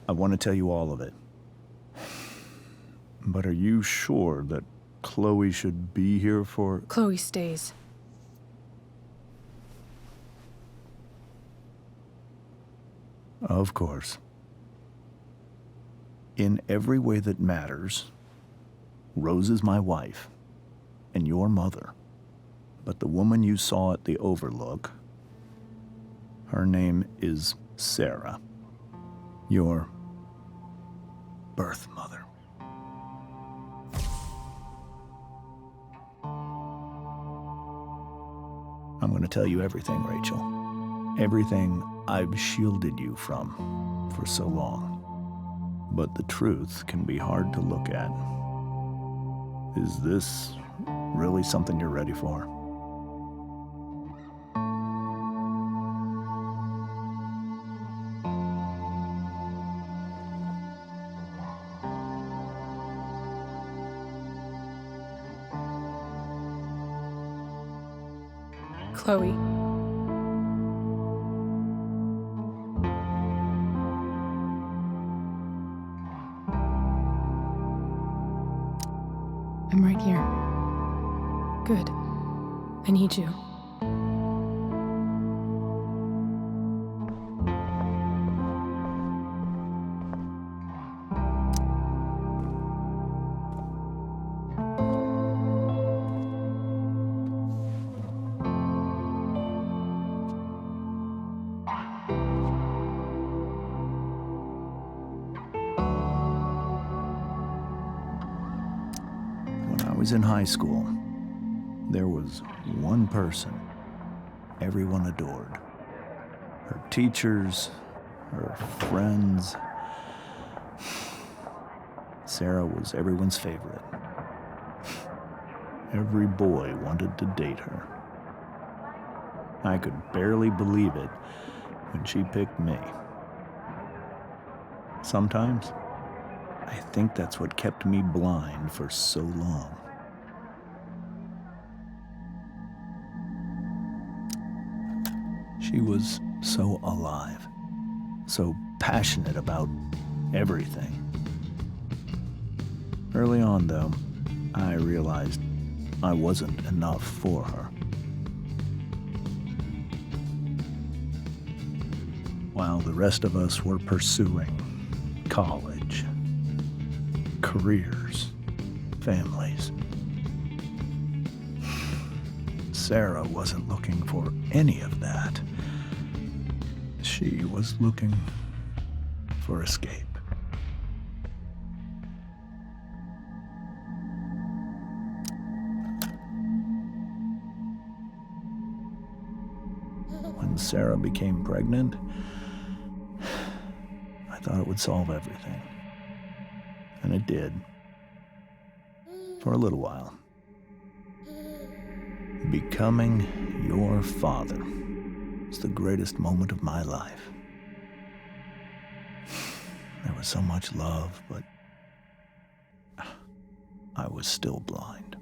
I want to tell you all of it. But are you sure that Chloe should be here for... Chloe stays. Of course. In every way that matters, Rose is my wife and your mother. But the woman you saw at the Overlook, her name is Sarah, your birth mother. I'm going to tell you everything, Rachel. Everything I've shielded you from for so long. But the truth can be hard to look at. Is this really something you're ready for? Chloe. I'm right here. Good. I need you. In high school, there was one person everyone adored. Her teachers, her friends. Sarah was everyone's favorite. Every boy wanted to date her. I could barely believe it when she picked me. Sometimes, I think that's what kept me blind for so long. She was so alive, so passionate about everything. Early on, though, I realized I wasn't enough for her. While the rest of us were pursuing college, careers, families, Sarah wasn't looking for any of that. She was looking for escape. When Sarah became pregnant, I thought it would solve everything. And it did. For a little while. Becoming your father was the greatest moment of my life. There was so much love, but I was still blind.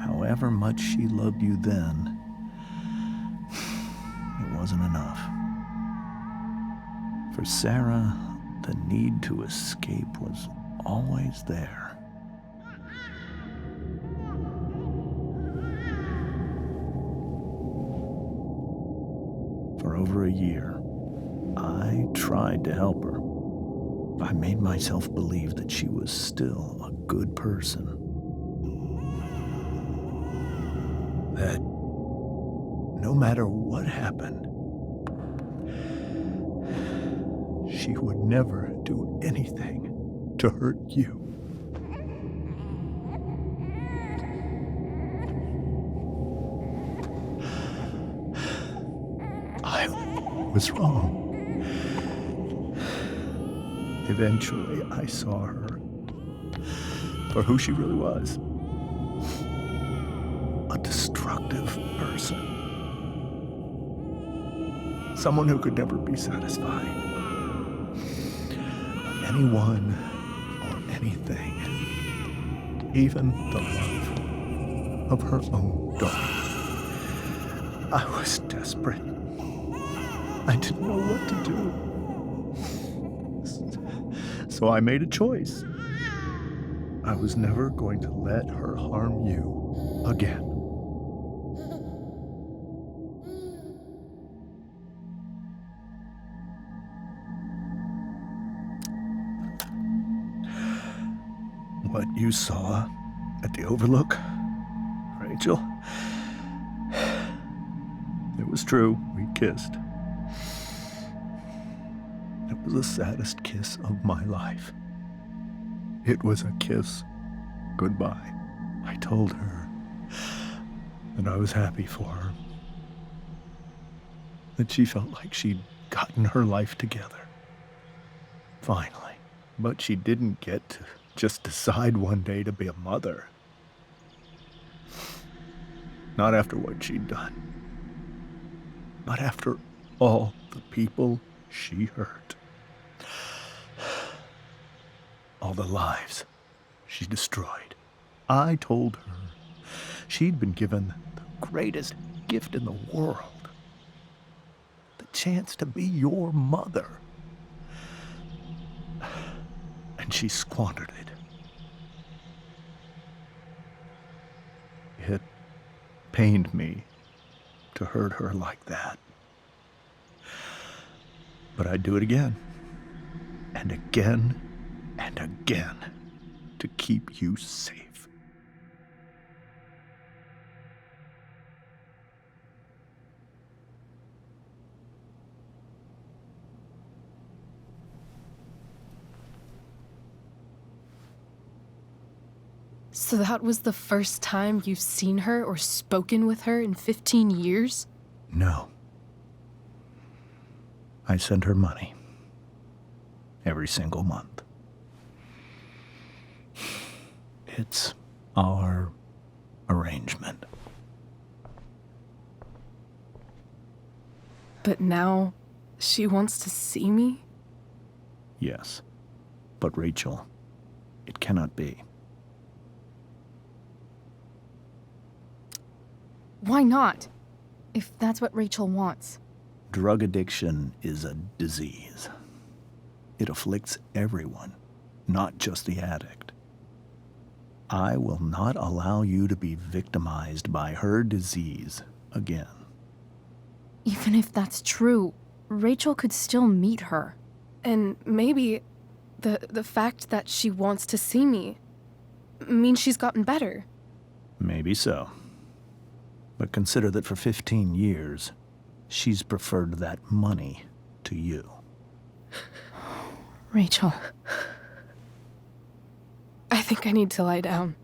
However much she loved you then, it wasn't enough. For Sarah, the need to escape was always there. For over a year, I tried to help her. I made myself believe that she was still a good person. That no matter what happened, she would never do anything to hurt you. I was wrong. Eventually, I saw her for who she really was. A destructive person. Someone who could never be satisfied. Anyone or anything. Even the love of her own daughter. I was desperate. I didn't know what to do. So I made a choice. I was never going to let her harm you again. What you saw at the Overlook, Rachel, it was true. We kissed. It was the saddest kiss of my life. It was a kiss goodbye. I told her that I was happy for her, that she felt like she'd gotten her life together. Finally. But she didn't get to just decide one day to be a mother. Not after what she'd done. Not after all the people she hurt. All the lives she destroyed. I told her she'd been given the greatest gift in the world. The chance to be your mother. And she squandered it. It pained me to hurt her like that. But I'd do it again, and again, and again, to keep you safe. So that was the first time you've seen her or spoken with her in 15 years? No. I sent her money. Every single month. It's our arrangement. But now she wants to see me? Yes. But Rachel, it cannot be. Why not? If that's what Rachel wants. Drug addiction is a disease. It afflicts everyone, not just the addict. I will not allow you to be victimized by her disease again. Even if that's true, Rachel could still meet her. And maybe the fact that she wants to see me means she's gotten better. Maybe so. But consider that for 15 years, she's preferred that money to you. Rachel. I think I need to lie down.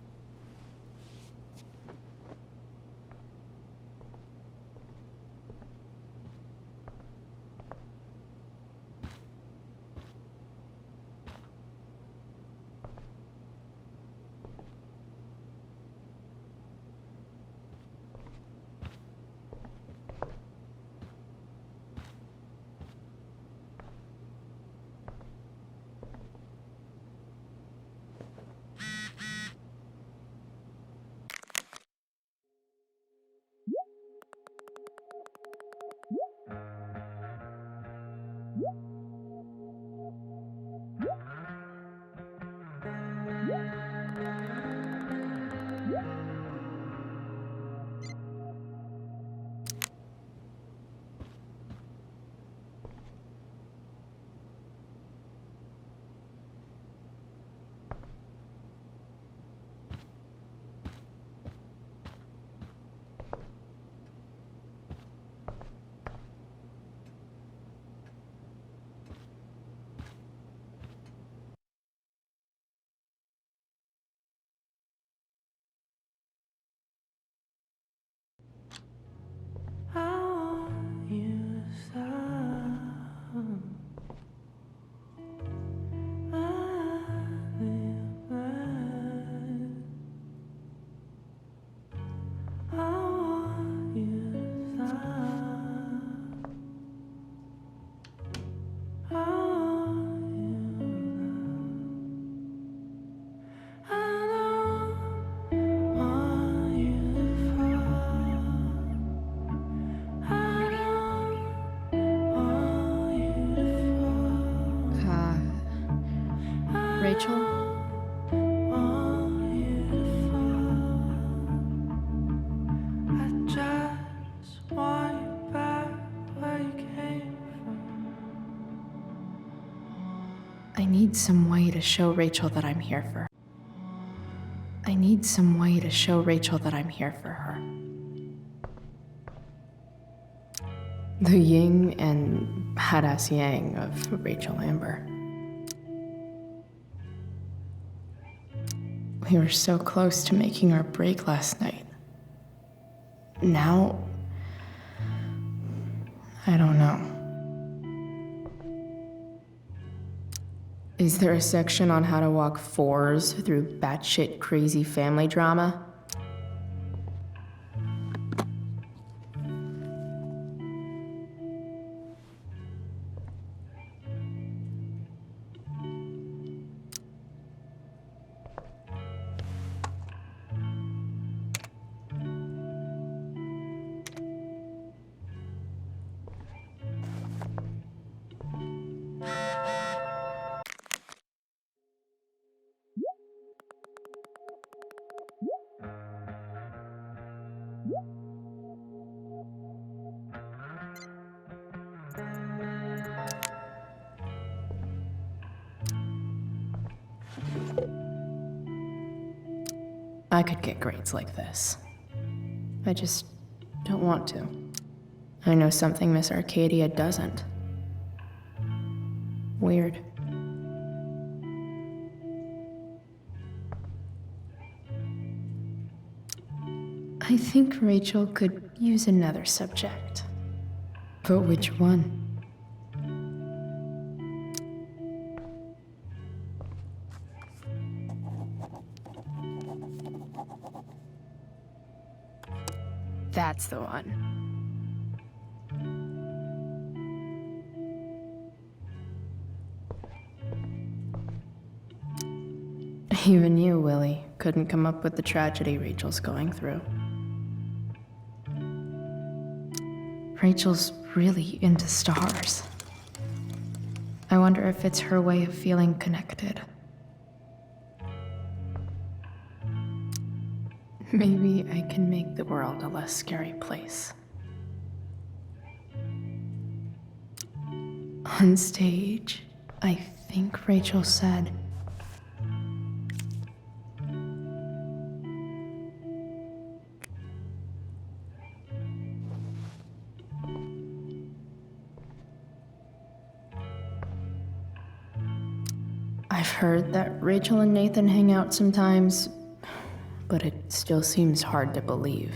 Rachel? I need some way to show Rachel that I'm here for her. I need some way to show Rachel that I'm here for her. The yin and badass yang of Rachel Amber. We were so close to making our break last night. Now, I don't know. Is there a section on how to walk fours through batshit crazy family drama? I could get grades like this. I just don't want to. I know something Miss Arcadia doesn't. Weird. I think Rachel could use another subject. But which one? That's the one. Even you, Willie, couldn't come up with the tragedy Rachel's going through. Rachel's really into stars. I wonder if it's her way of feeling connected. Maybe I can make the world a less scary place. On stage, I think Rachel said, I've heard that Rachel and Nathan hang out sometimes, but it still seems hard to believe.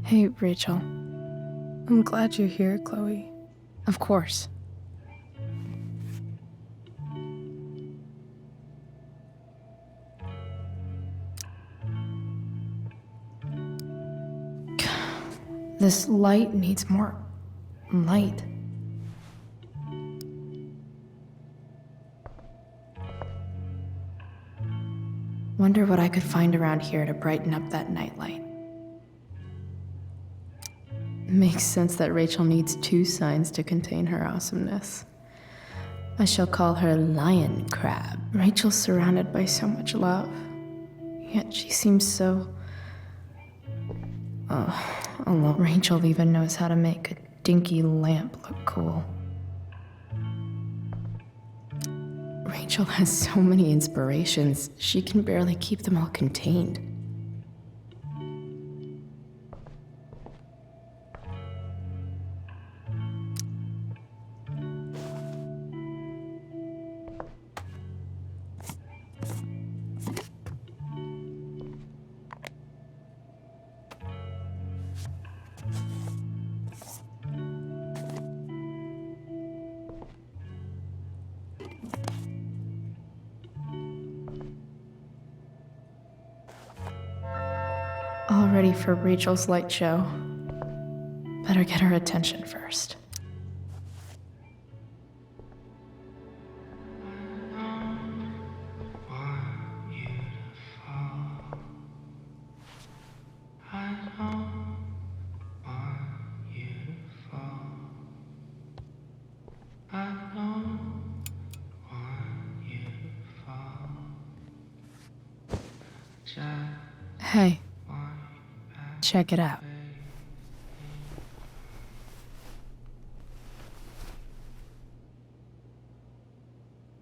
Hey, Rachel. I'm glad you're here, Chloe. Of course. This light needs more light. Wonder what I could find around here to brighten up that nightlight. Makes sense that Rachel needs 2 signs to contain her awesomeness. I shall call her Lion Crab. Rachel's surrounded by so much love, yet she seems so... alone. Rachel even knows how to make a dinky lamp look cool. Rachel has so many inspirations, she can barely keep them all contained. All ready for Rachel's light show. Better get her attention first. Hey, check it out.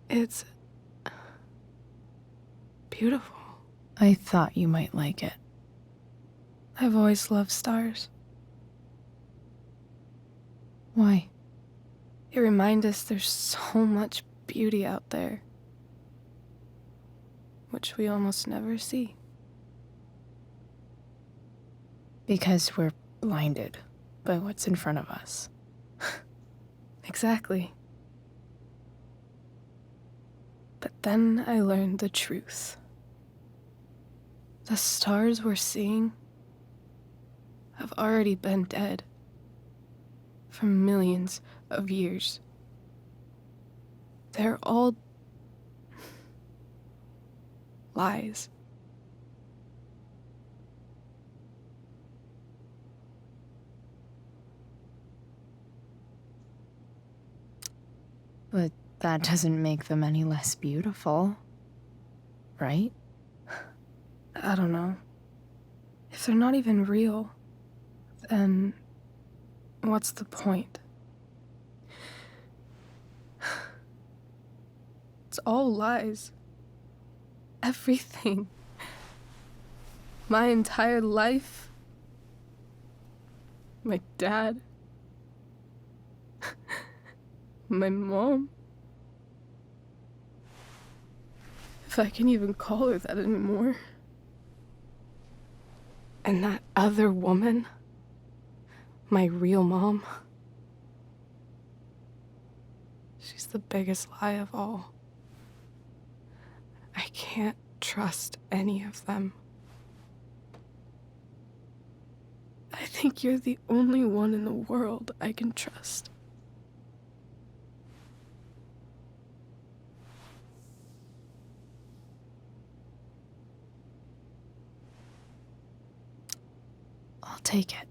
It's beautiful. I thought you might like it. I've always loved stars. Why? They remind us there's so much beauty out there, which we almost never see. Because we're blinded by what's in front of us. Exactly. But then I learned the truth. The stars we're seeing have already been dead for millions of years. They're all lies. But that doesn't make them any less beautiful, right? I don't know. If they're not even real, then what's the point? It's all lies. Everything. My entire life. My dad. My mom. If I can even call her that anymore. And that other woman. My real mom. She's the biggest lie of all. I can't trust any of them. I think you're the only one in the world I can trust. I'll take it.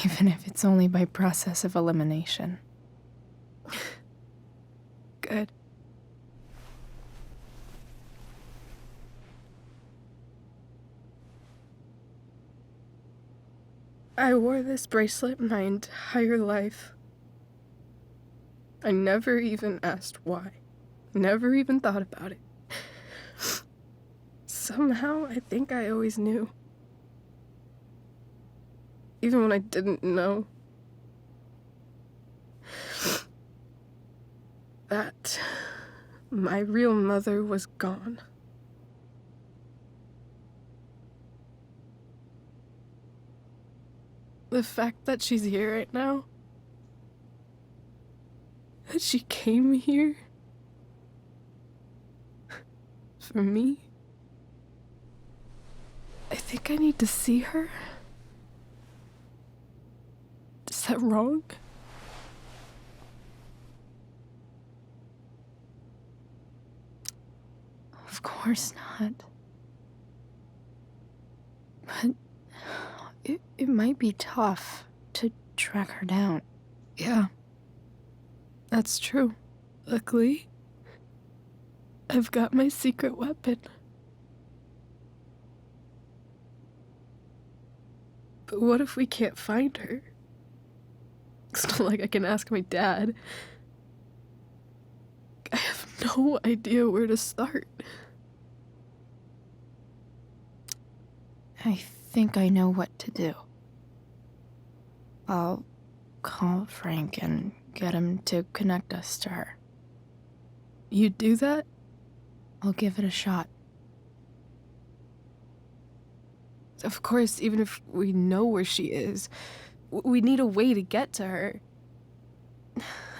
Even if it's only by process of elimination. Good. I wore this bracelet my entire life. I never even asked why. Never even thought about it. Somehow, I think I always knew. Even when I didn't know. That my real mother was gone. The fact that she's here right now, that she came here for me, I think I need to see her. Is that wrong? Of course not. But it might be tough to track her down. Yeah, that's true. Luckily, I've got my secret weapon. But what if we can't find her? It's not like I can ask my dad. I have no idea where to start. I think I know what to do. I'll call Frank and get him to connect us to her. You do that? I'll give it a shot. Of course, even if we know where she is, we need a way to get to her.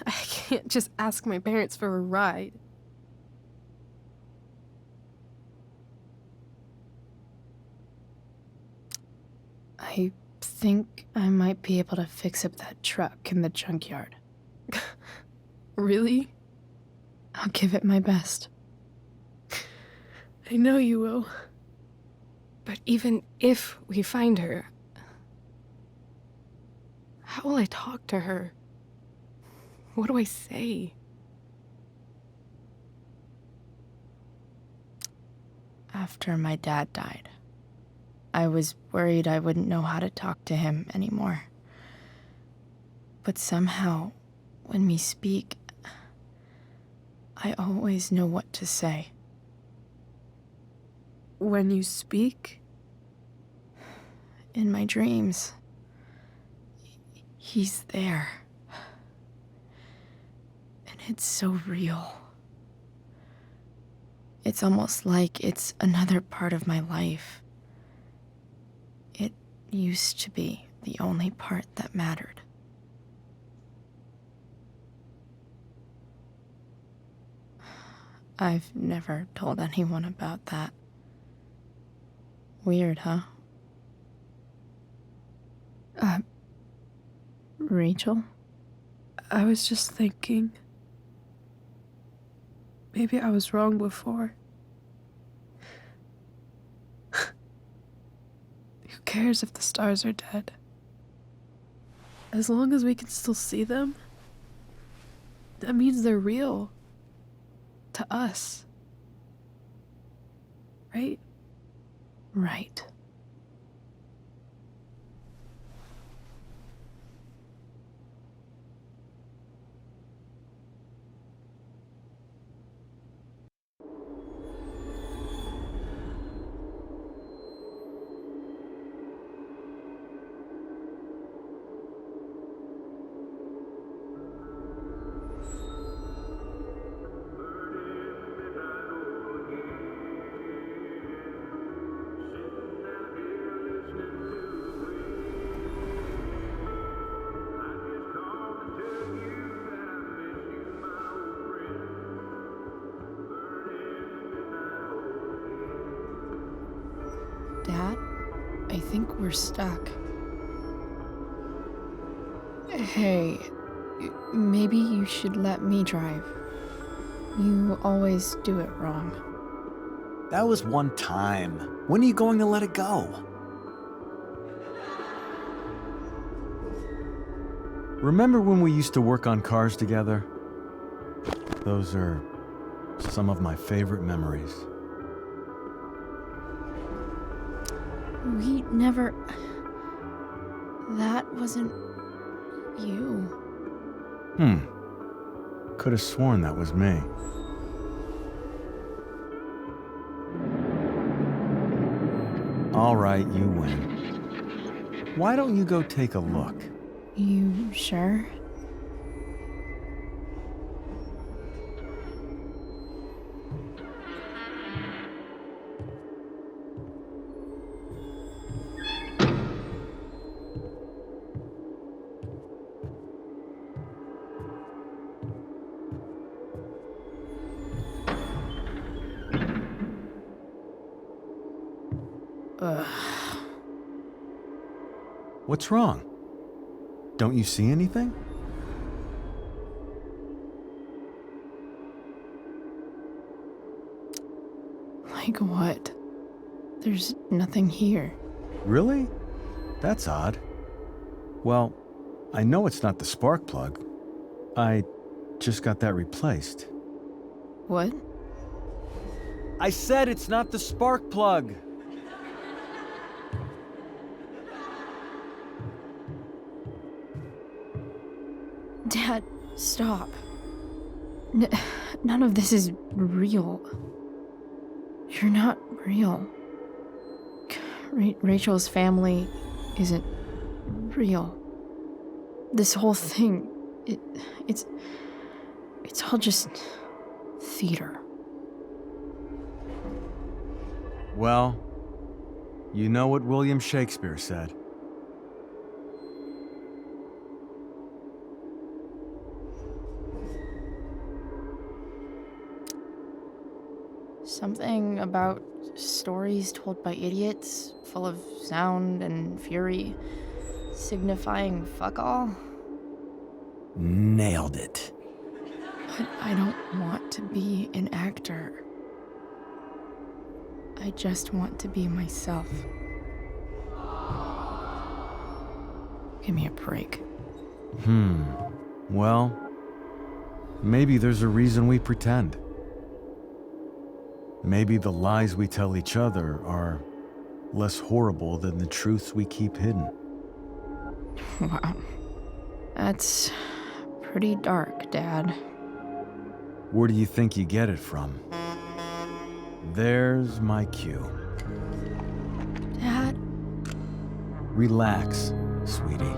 I can't just ask my parents for a ride. I think I might be able to fix up that truck in the junkyard. Really? I'll give it my best. I know you will. But even if we find her, how will I talk to her? What do I say? After my dad died, I was worried I wouldn't know how to talk to him anymore. But somehow, when we speak, I always know what to say. When you speak? In my dreams, he's there. And it's so real. It's almost like it's another part of my life. It used to be the only part that mattered. I've never told anyone about that. Weird, huh? Rachel? I was just thinking. Maybe I was wrong before. Who cares if the stars are dead? As long as we can still see them, that means they're real. To us. Right? Right. Dad, I think we're stuck. Hey, maybe you should let me drive. You always do it wrong. That was one time. When are you going to let it go? Remember when we used to work on cars together? Those are some of my favorite memories. We never... That wasn't... you. Could have sworn that was me. All right, you win. Why don't you go take a look? You sure? What's wrong? Don't you see anything? Like what? There's nothing here. Really? That's odd. Well, I know it's not the spark plug. I just got that replaced. What? I said it's not the spark plug! Dad, stop. None of this is real. You're not real. Rachel's family isn't real. This whole thing, it's all just theater. Well, you know what William Shakespeare said. Something about stories told by idiots, full of sound and fury, signifying fuck all. Nailed it. But I don't want to be an actor. I just want to be myself. Give me a break. Well, maybe there's a reason we pretend. Maybe the lies we tell each other are less horrible than the truths we keep hidden. Wow. That's pretty dark, Dad. Where do you think you get it from? There's my cue. Dad? Relax, sweetie.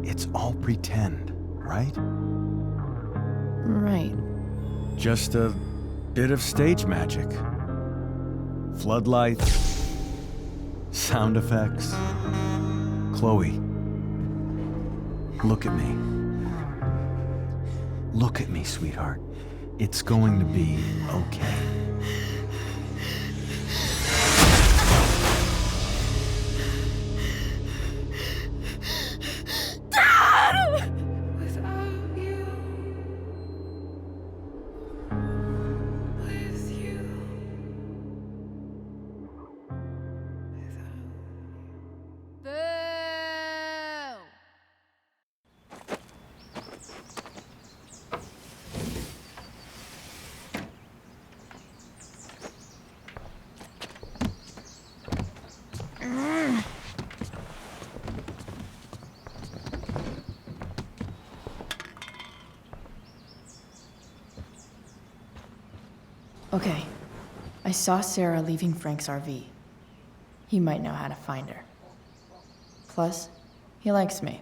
It's all pretend, right? Right. Just a bit of stage magic. Floodlights, sound effects. Chloe, look at me. Look at me, sweetheart. It's going to be okay. Okay, I saw Sarah leaving Frank's RV. He might know how to find her. Plus, he likes me,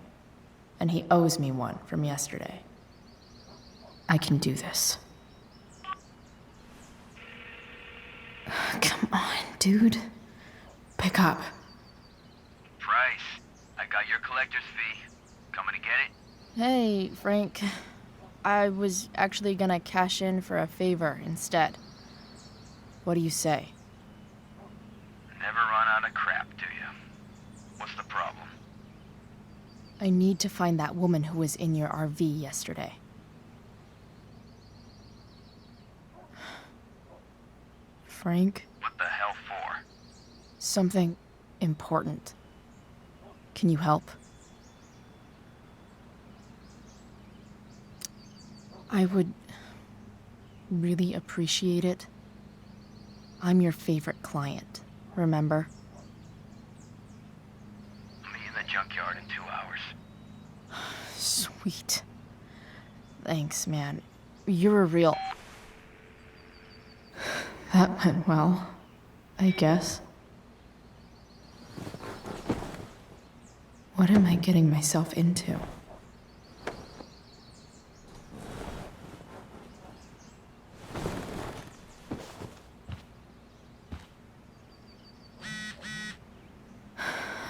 and he owes me one from yesterday. I can do this. Come on, dude. Pick up. Price, I got your collector's fee. Coming to get it? Hey, Frank. I was actually gonna cash in for a favor instead. What do you say? Never run out of crap, do you? What's the problem? I need to find that woman who was in your RV yesterday. Frank? What the hell for? Something important. Can you help? I would really appreciate it. I'm your favorite client, remember? I'll meet you in the junkyard in 2 hours. Sweet. Thanks, man. You're a real... That went well, I guess. What am I getting myself into?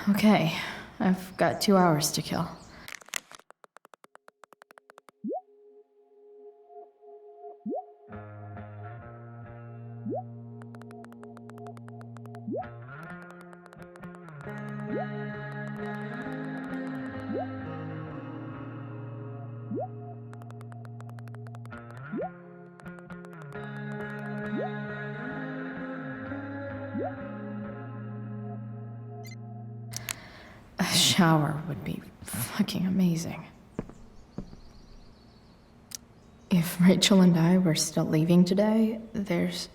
Okay, I've got 2 hours to kill. A shower would be fucking amazing. If Rachel and I were still leaving today, there's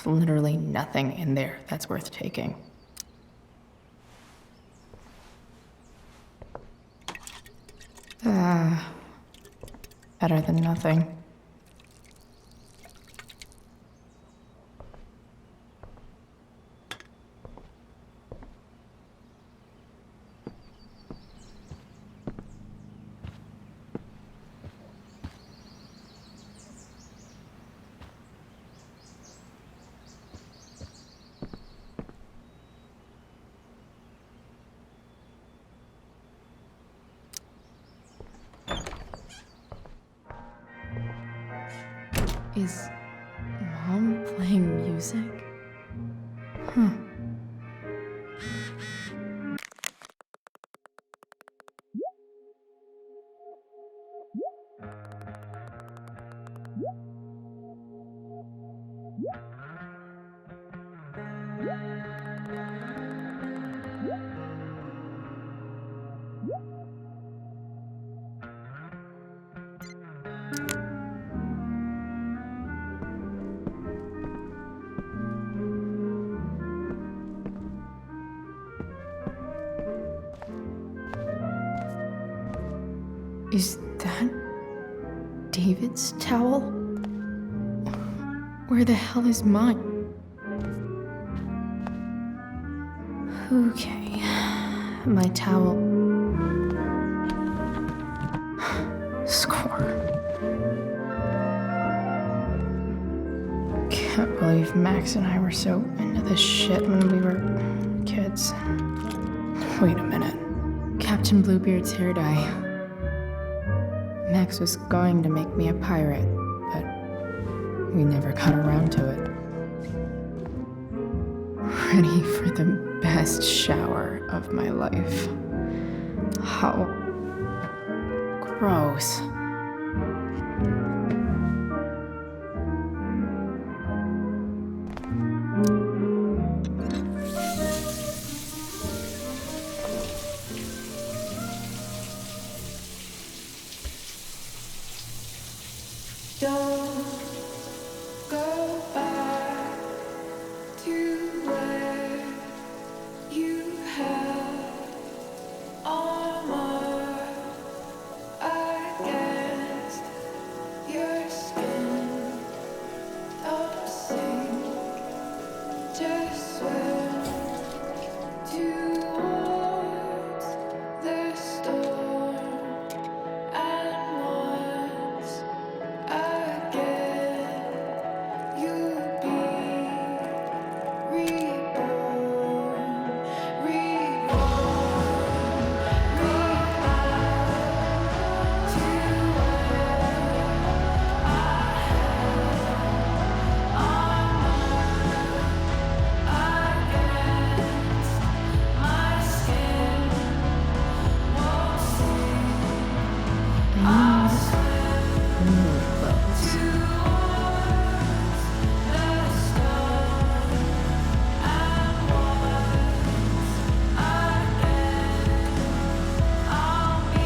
literally nothing in there that's worth taking. Better than nothing. Is Mom playing music? Huh. Is that David's towel? Where the hell is mine? Okay, my towel. Score. Can't believe Max and I were so into this shit when we were kids. Wait a minute. Captain Bluebeard's hair dye. Max was going to make me a pirate, but we never got around to it. Ready for the best shower of my life. How gross. Don't go back to where you had armor against your skin. Don't sink, just swim towards the storm. And once again, you'll be reborn, go back to where I had armor against my skin. Won't sink, I'll swim towards the storm. And once again, I'll be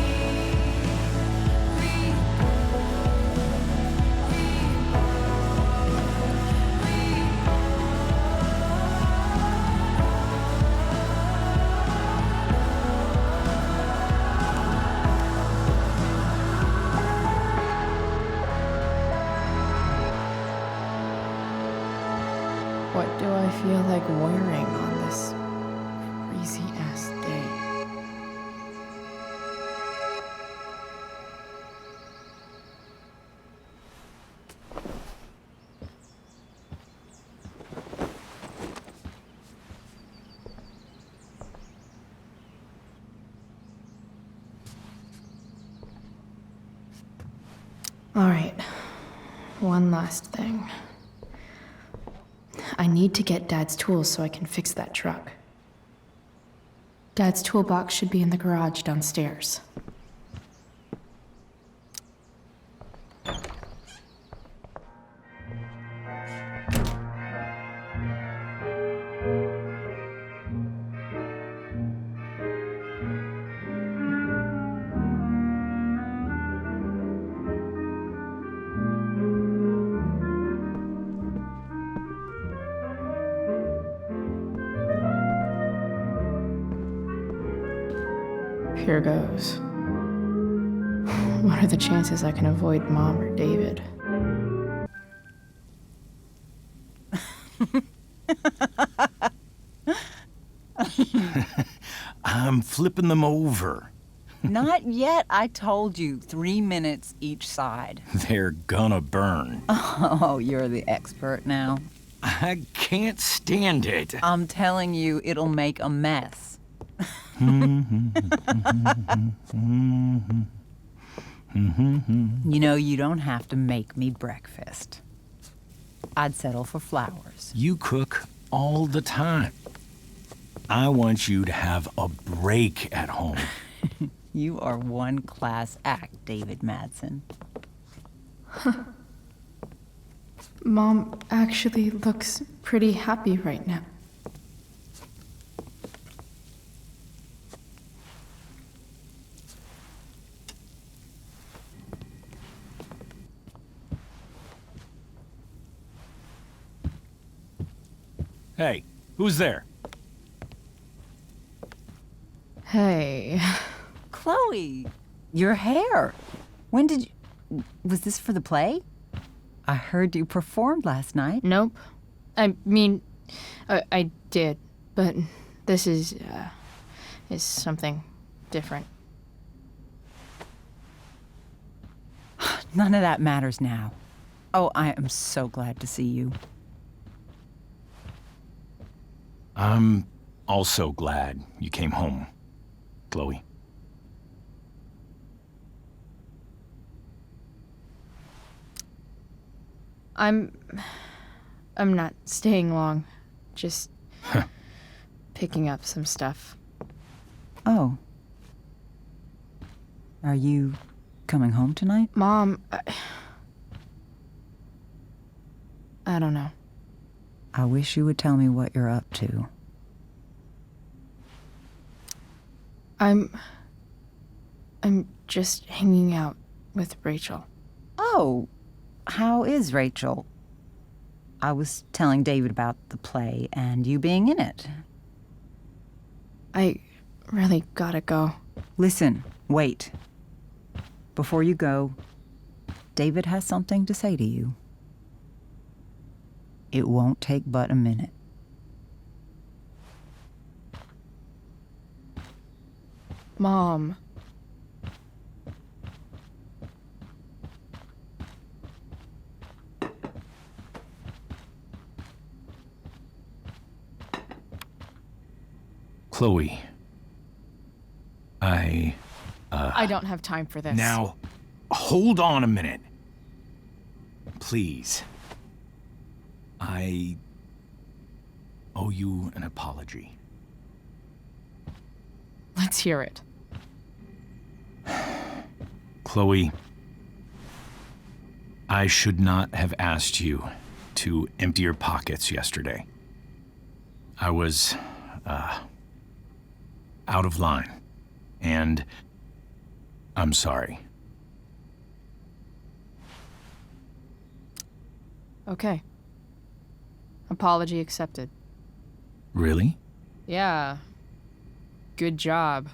What do I feel like wearing on this crazy ass day? All right, one last thing. I need to get Dad's tools so I can fix that truck. Dad's toolbox should be in the garage downstairs. Here goes. What are the chances I can avoid Mom or David? I'm flipping them over. Not yet. I told you, 3 minutes each side. They're gonna burn. Oh, you're the expert now. I can't stand it. I'm telling you, it'll make a mess. You know, you don't have to make me breakfast. I'd settle for flowers. You cook all the time. I want you to have a break at home. You are one class act, David Madsen. Mom actually looks pretty happy right now. Hey, who's there? Hey. Chloe, Your hair. When did you... Was this for the play? I heard you performed last night. Nope. I mean, I did, but this is something different. None of that matters now. Oh, I am so glad to see you. I'm also glad you came home, Chloe. I'm not staying long. Just picking up some stuff. Oh. Are you coming home tonight? Mom, I don't know. I wish you would tell me what you're up to. I'm just hanging out with Rachel. Oh, how is Rachel? I was telling David about the play and you being in it. I really gotta go. Listen, wait. Before you go, David has something to say to you. It won't take but a minute. Mom. Chloe. I don't have time for this. Now, hold on a minute. Please. I owe you an apology. Let's hear it. Chloe, I should not have asked you to empty your pockets yesterday. I was, out of line, and I'm sorry. Okay. Apology accepted. Really? Yeah. Good job.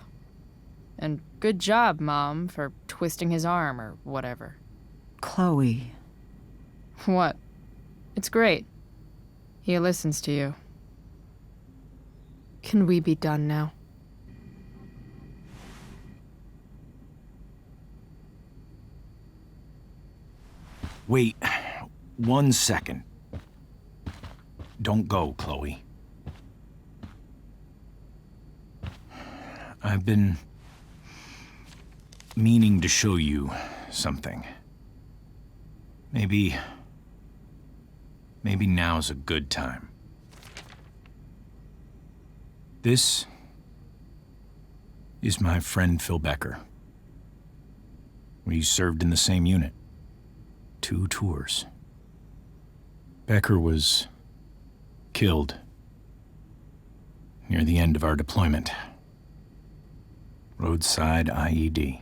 And good job, Mom, for twisting his arm or whatever. Chloe. What? It's great. He listens to you. Can we be done now? Wait 1 second. Don't go, Chloe. I've been meaning to show you something. Maybe now's a good time. This is my friend Phil Becker. We served in the same unit. 2 tours. Becker was killed near the end of our deployment. Roadside IED.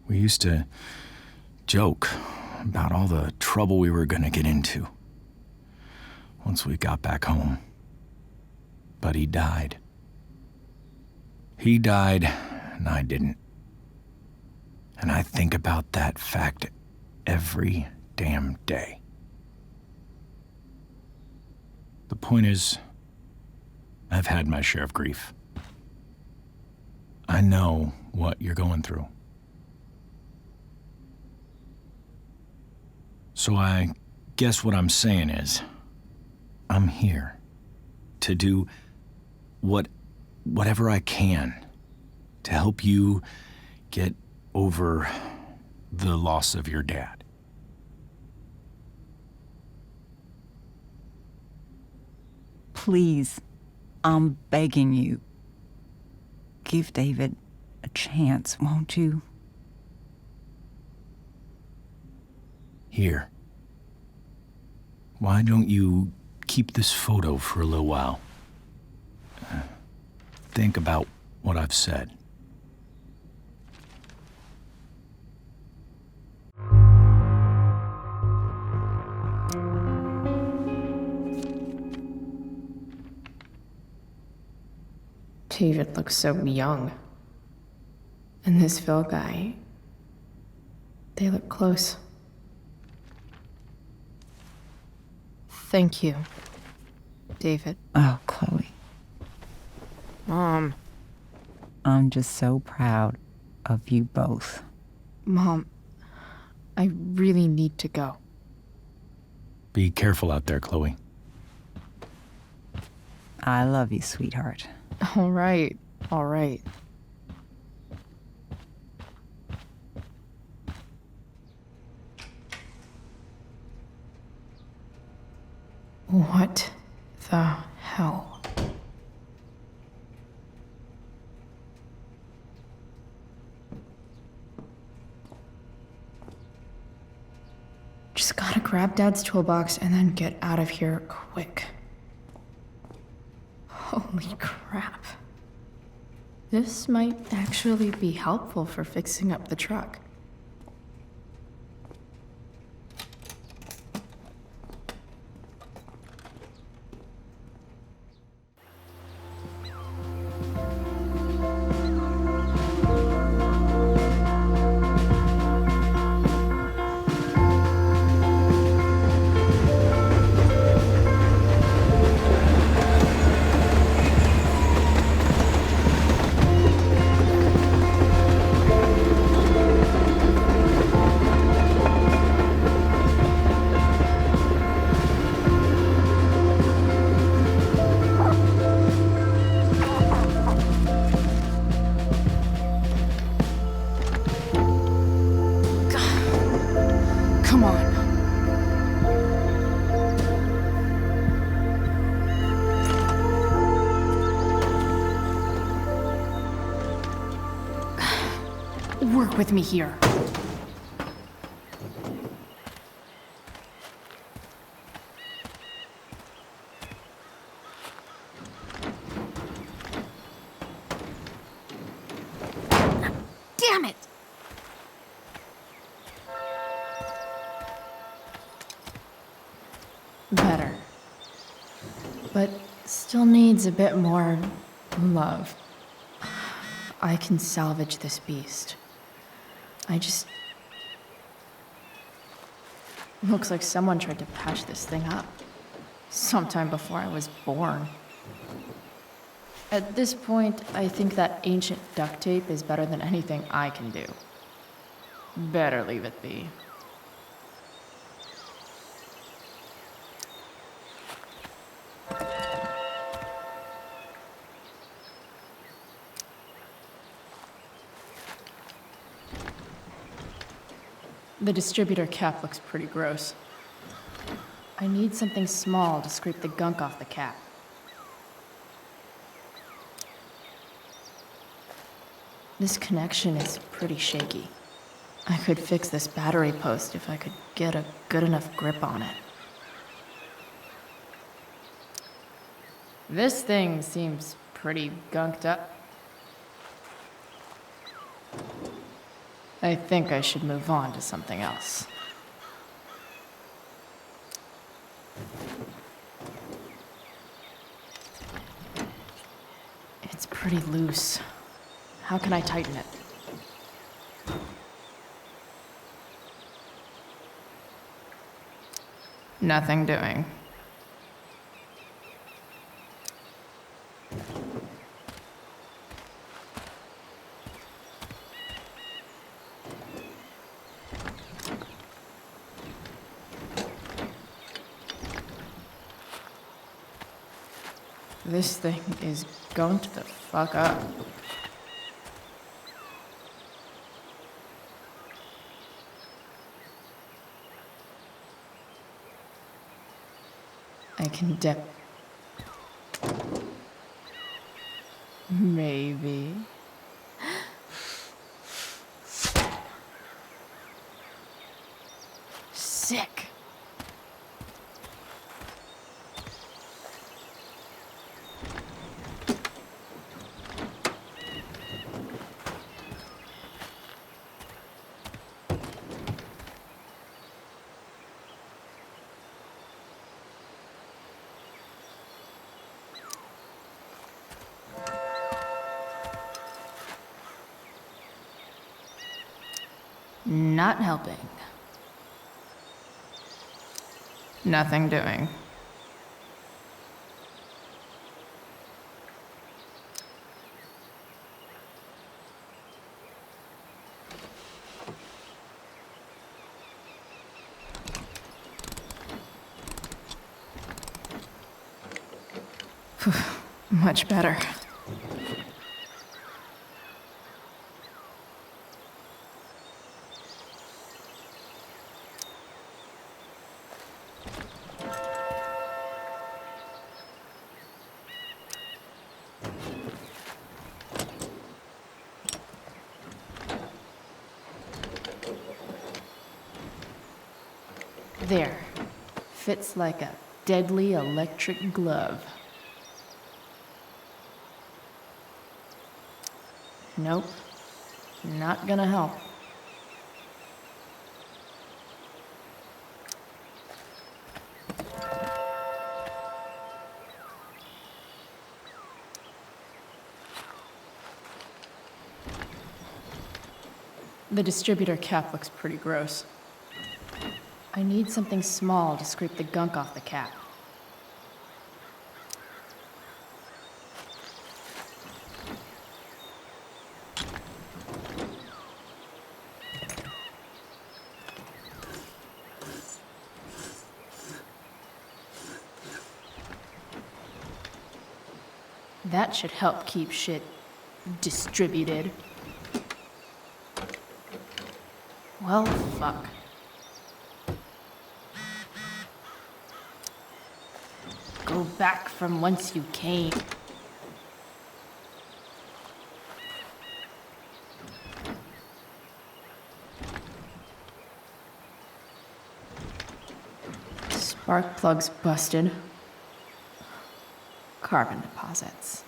We used to joke about all the trouble we were gonna get into once we got back home. But he died. He died, and I didn't. And I think about that fact every damn day. The point is, I've had my share of grief. I know what you're going through. So I guess what I'm saying is, I'm here to do whatever I can to help you get over the loss of your dad. Please, I'm begging you. Give David a chance, won't you? Here. Why don't you keep this photo for a little while? Think about what I've said. David looks so young. and this Phil guy, they look close. Thank you, David. Oh, Chloe. Mom. I'm just so proud of you both. Mom, I really need to go. Be careful out there, Chloe. I love you, sweetheart. All right, all right. What the hell? Just gotta grab Dad's toolbox and then get out of here quick. Holy crap. This might actually be helpful for fixing up the truck. Come on. Work with me here. Damn it! Better. But still needs a bit more love. I can salvage this beast. Looks like someone tried to patch this thing up. Sometime before I was born. At this point, I think that ancient duct tape is better than anything I can do. Better leave it be. The distributor cap looks pretty gross. I need something small to scrape the gunk off the cap. This connection is pretty shaky. I could fix this battery post if I could get a good enough grip on it. This thing seems pretty gunked up. I think I should move on to something else. It's pretty loose. How can I tighten it? Nothing doing. This thing is going to the fuck up. I can dip. Maybe. Sick. Not helping. Nothing doing. Much better. There. Fits like a deadly electric glove. Nope. Not gonna help. The distributor cap looks pretty gross. I need something small to scrape the gunk off the cap. That should help keep shit distributed. Well, fuck. Go back from whence you came. Spark plug's busted. Carbon deposits.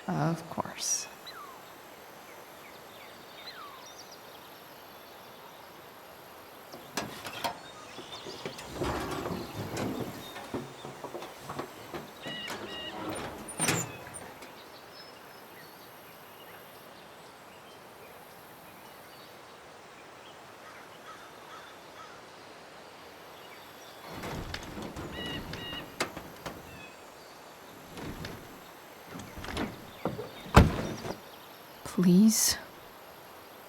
Of course. Please,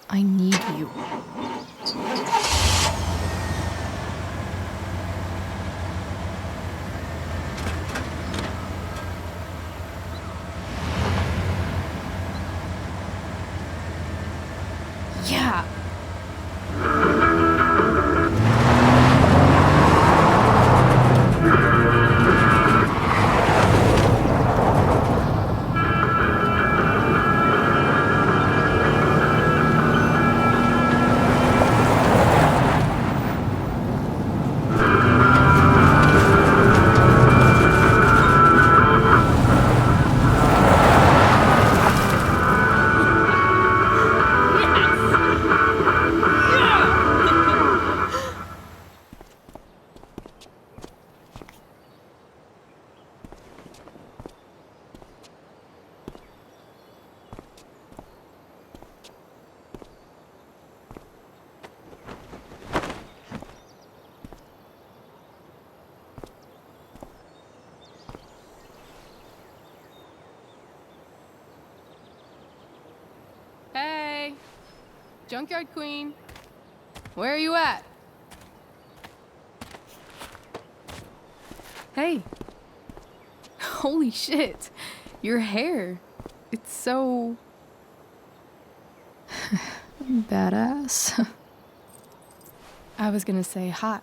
I need you. Yeah. Hey, Junkyard Queen, where are you at? Hey, holy shit, your hair, it's so Badass. I was gonna say hot.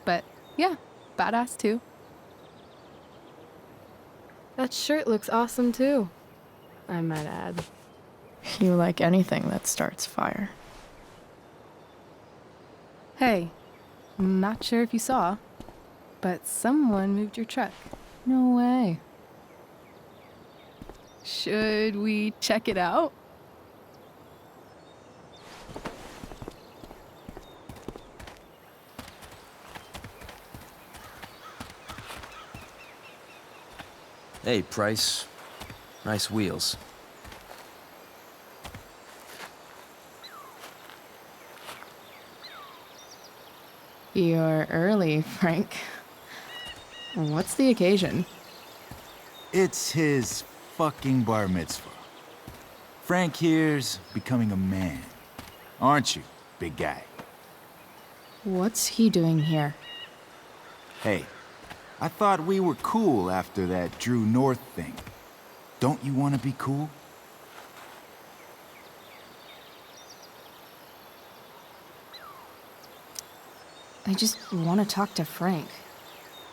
But yeah, badass too. That shirt looks awesome too, I might add. You like anything that starts fire. Hey, not sure if you saw, but someone moved your truck. No way. Should we check it out? Hey, Price. Nice wheels. You're early, Frank. What's the occasion? It's his fucking bar mitzvah. Frank here's becoming a man. Aren't you, big guy? What's he doing here? Hey, I thought we were cool after that Drew North thing. Don't you want to be cool? I just want to talk to Frank.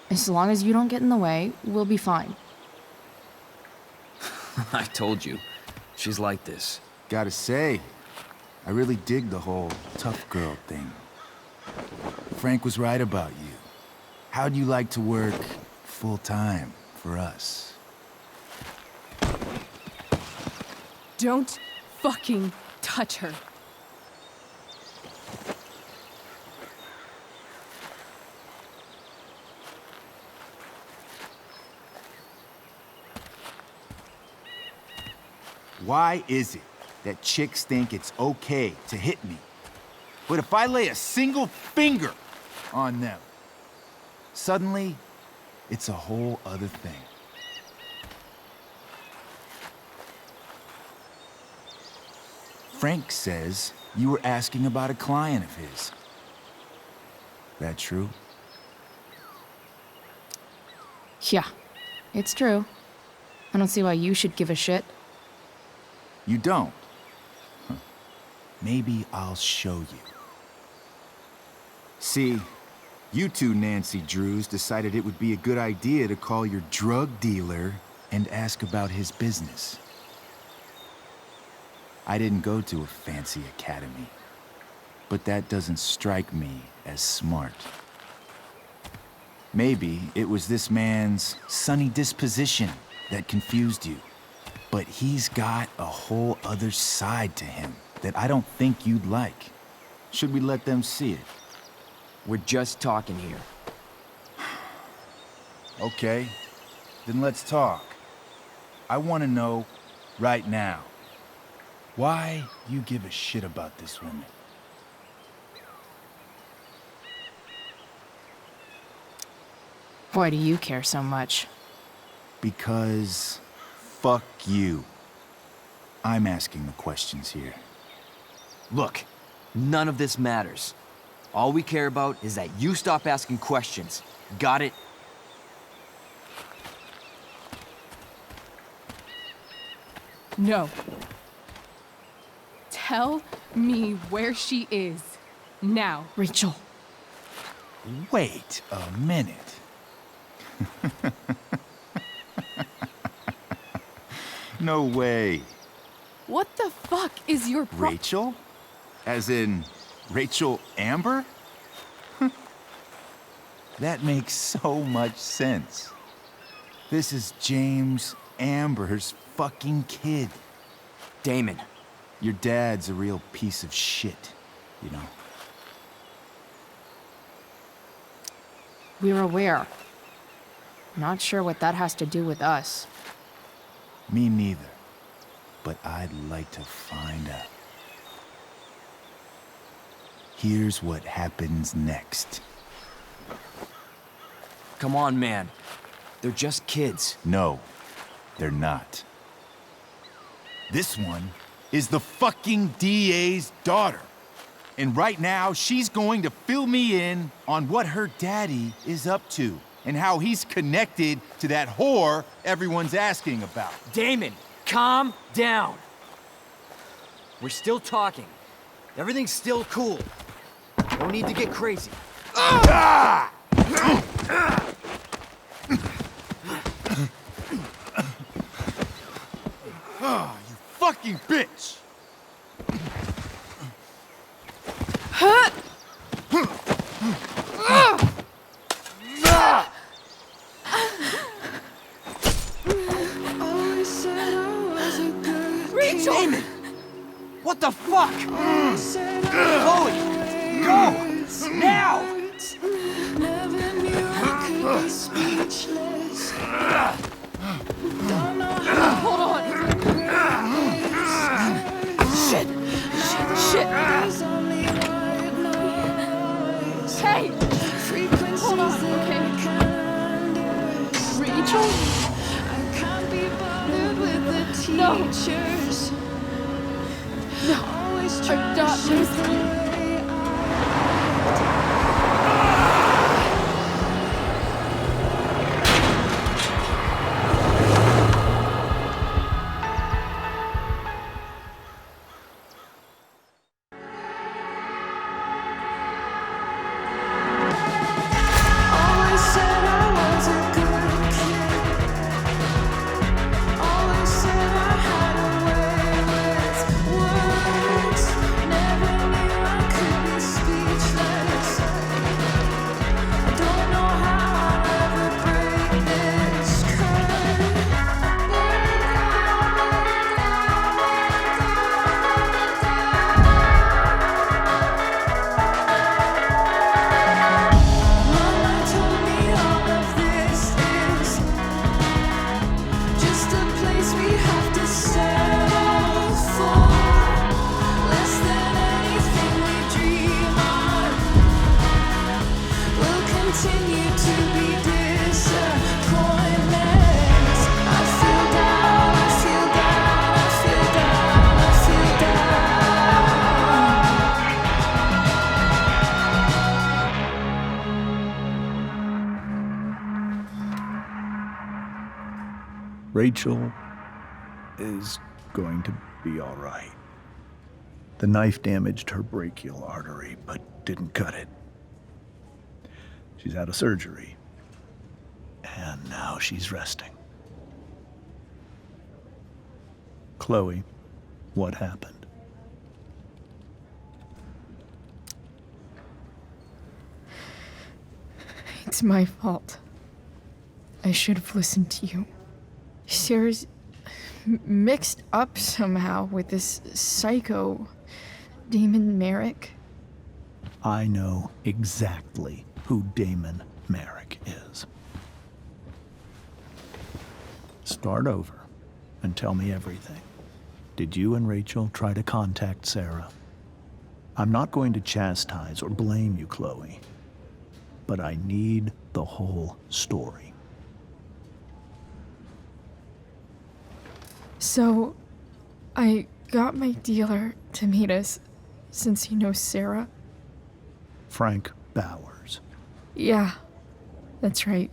As long as you don't get in the way, we'll be fine. I told you. She's like this. Gotta say, I really dig the whole tough girl thing. Frank was right about you. How'd you like to work full-time for us? Don't fucking touch her. Why is it that chicks think it's okay to hit me? But if I lay a single finger on them, suddenly, it's a whole other thing. Frank says you were asking about a client of his. That true? Yeah, it's true. I don't see why you should give a shit. You don't? Huh. Maybe I'll show you. See, you two Nancy Drews decided it would be a good idea to call your drug dealer and ask about his business. I didn't go to a fancy academy, but that doesn't strike me as smart. Maybe it was this man's sunny disposition that confused you. But he's got a whole other side to him that I don't think you'd like. Should we let them see it? We're just talking here. Okay, then let's talk. I want to know right now why you give a shit about this woman. Why do you care so much? Because fuck you. I'm asking the questions here. Look, none of this matters. All we care about is that you stop asking questions. Got it? No. Tell me where she is. Now. Rachel. Wait a minute. No way. What the fuck is your Rachel? As in, Rachel Amber? That makes so much sense. This is James Amber's fucking kid. Damon. Your dad's a real piece of shit, you know? We're aware. Not sure what that has to do with us. Me neither. But I'd like to find out. Here's what happens next. Come on, man. They're just kids. No, they're not. This one is the fucking DA's daughter. And right now, she's going to fill me in on what her daddy is up to and how he's connected to that whore everyone's asking about. Damon, calm down. We're still talking. Everything's still cool. No need to get crazy. Ah! Oh, you fucking bitch! Rachel! Damon! What the fuck? Chloe! Go! Now! Hold on! Shit! Shit! Hey! No. No. I'm not losing you. Always said I was a good kid. Always said I had a way with words. Never knew I could be speechless. I don't know how I'll ever break this Mama told me all of this is just a place we have to settle for. Less than anything we dream of. We'll continue to be disappointments. I feel down, I feel down, I feel down, I feel Rachel is going to be all right. The knife damaged her brachial artery, but didn't cut it. She's had a surgery, and now she's resting. Chloe, what happened? It's my fault. I should have listened to you. Sarah's mixed up somehow with this psycho Damon Merrick. I know exactly who Damon Merrick is. Start over and tell me everything. Did you and Rachel try to contact Sarah? I'm not going to chastise or blame you, Chloe, but I need the whole story. So, I got my dealer to meet us since he knows Sarah. Frank Bowers. Yeah, that's right.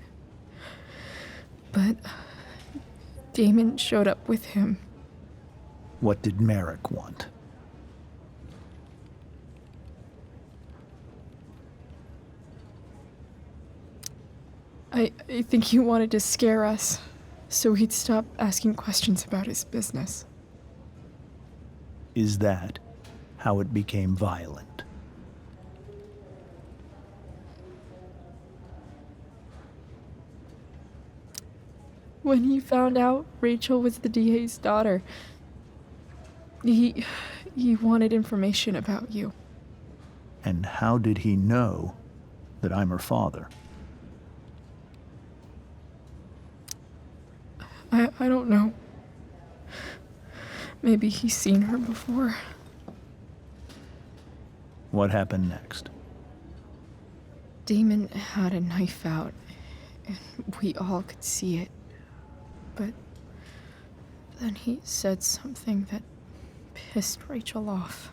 But Damon showed up with him. What did Merrick want? I think he wanted to scare us, so he'd stop asking questions about his business. Is that how it became violent? When he found out Rachel was the DA's daughter, he wanted information about you. And how did he know that I'm her father? I don't know. Maybe he's seen her before. What happened next? Damon had a knife out, and we all could see it. But then he said something that pissed Rachel off.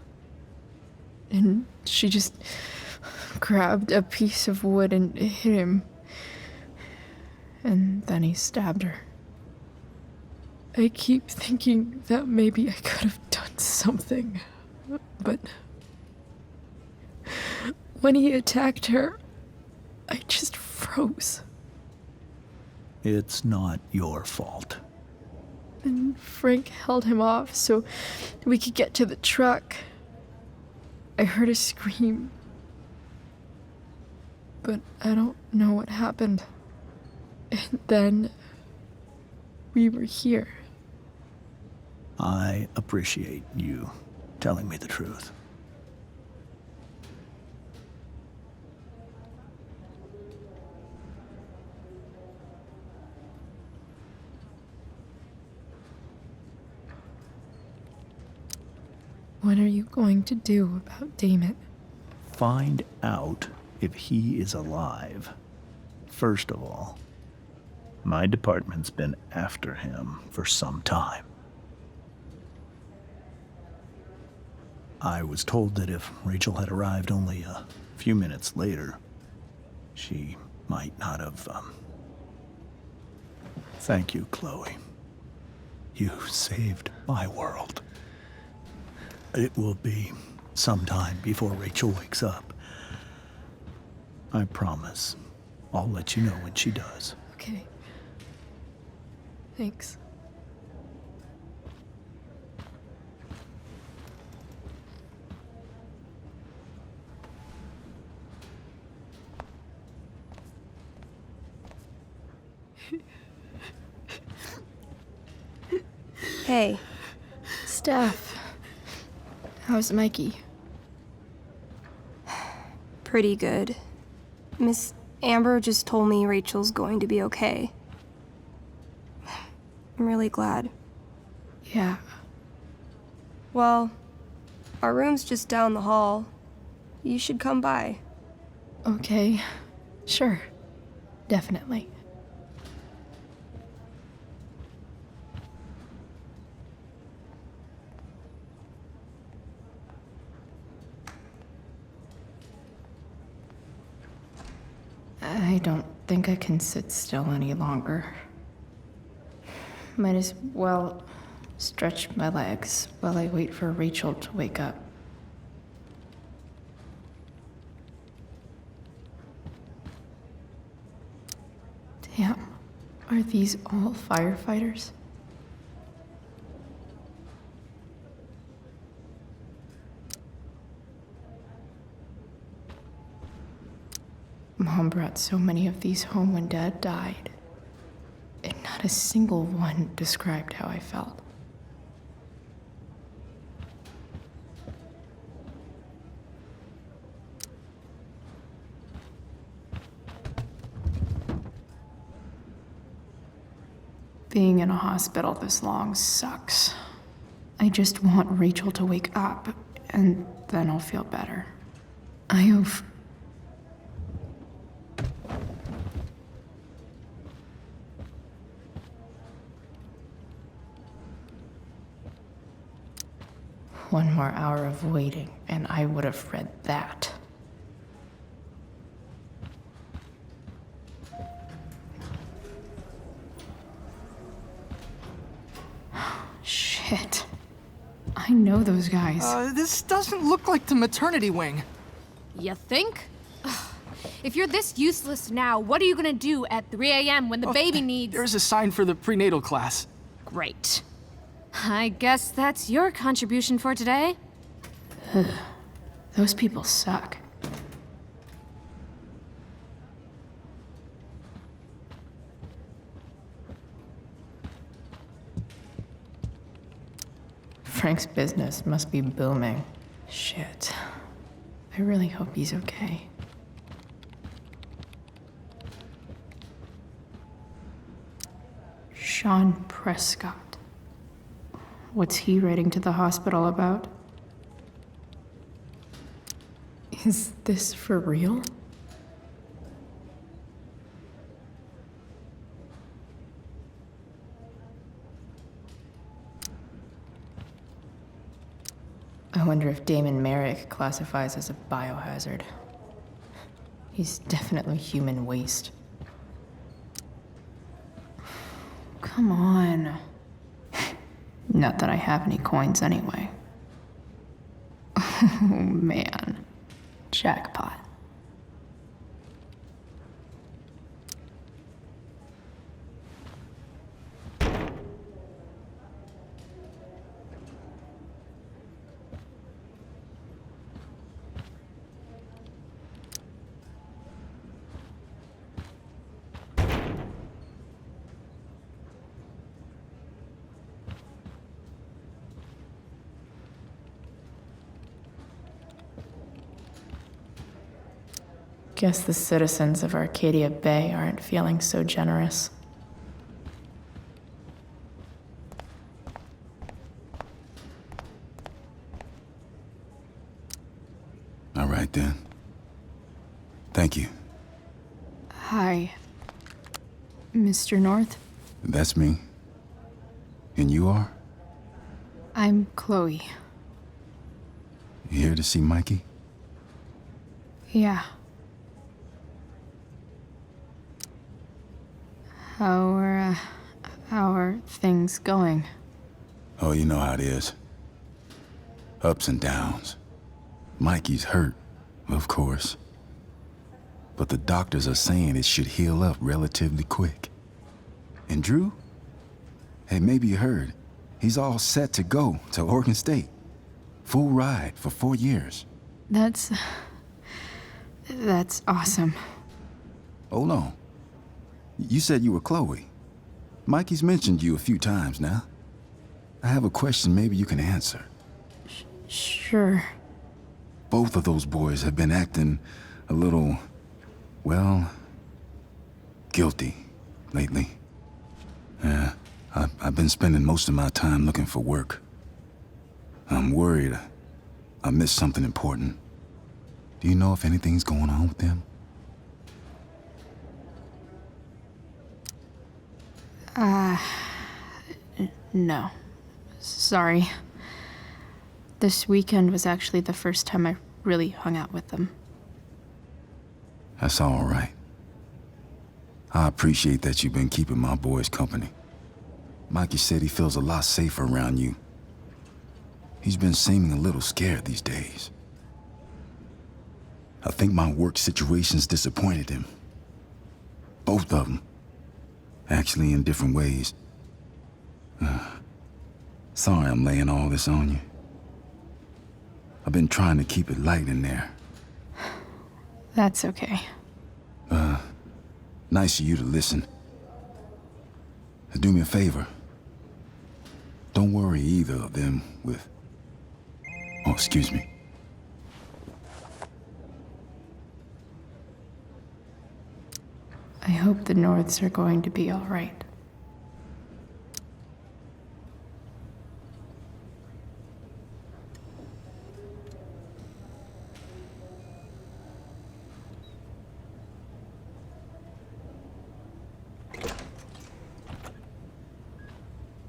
And she just grabbed a piece of wood and hit him. And then he stabbed her. I keep thinking that maybe I could have done something, but when he attacked her, I just froze. It's not your fault. And Frank held him off so we could get to the truck. I heard a scream, but I don't know what happened. And then we were here. I appreciate you telling me the truth. What are you going to do about Damon? Find out if he is alive. First of all, my department's been after him for some time. I was told that if Rachel had arrived only a few minutes later, she might not have, Thank you, Chloe. You saved my world. It will be some time before Rachel wakes up. I promise. I'll let you know when she does. Okay. Thanks. Hey. Steph. How's Mikey? Pretty good. Miss Amber just told me Rachel's going to be okay. I'm really glad. Yeah. Well, our room's just down the hall. You should come by. Okay. Sure. Definitely. I don't think I can sit still any longer. Might as well stretch my legs while I wait for Rachel to wake up. Damn, are these all firefighters? Mom brought so many of these home when Dad died, and not a single one described how I felt. Being in a hospital this long sucks. I just want Rachel to wake up, and then I'll feel better. I have... One more hour of waiting, and I would have read that. Shit. I know those guys. This doesn't look like the maternity wing. You think? Ugh. If you're this useless now, what are you gonna do at 3 a.m. when the baby needs... There's a sign for the prenatal class. Great. I guess that's your contribution for today. Those people suck. Frank's business must be booming. Shit. I really hope he's okay. Sean Prescott. What's he writing to the hospital about? Is this for real? I wonder if Damon Merrick classifies as a biohazard. He's definitely human waste. Come on. Not that I have any coins anyway. Oh man. Jackpot. Guess the citizens of Arcadia Bay aren't feeling so generous. All right, then. Thank you. Hi, Mr. North. That's me. And you are? I'm Chloe. You here to see Mikey? Yeah. How are things going? Oh, you know how it is. Ups and downs. Mikey's hurt, of course. But the doctors are saying it should heal up relatively quick. And Drew? Hey, maybe you heard. He's all set to go to Oregon State. Full ride for 4 years. That's awesome. Hold on. You said you were Chloe. Mikey's mentioned you a few times now. I have a question maybe you can answer. Sure. Both of those boys have been acting a little, well, guilty lately. Yeah, I've been spending most of my time looking for work. I'm worried I missed something important. Do you know if anything's going on with them? No. Sorry. This weekend was actually the first time I really hung out with them. That's all right. I appreciate that you've been keeping my boys company. Mikey said he feels a lot safer around you. He's been seeming a little scared these days. I think my work situation's disappointed him. Both of them. Actually, in different ways. Sorry I'm laying all this on you. I've been trying to keep it light in there. That's okay. Nice of you to listen. Do me a favor. Don't worry either of them with... Oh, excuse me. I hope the Norths are going to be all right.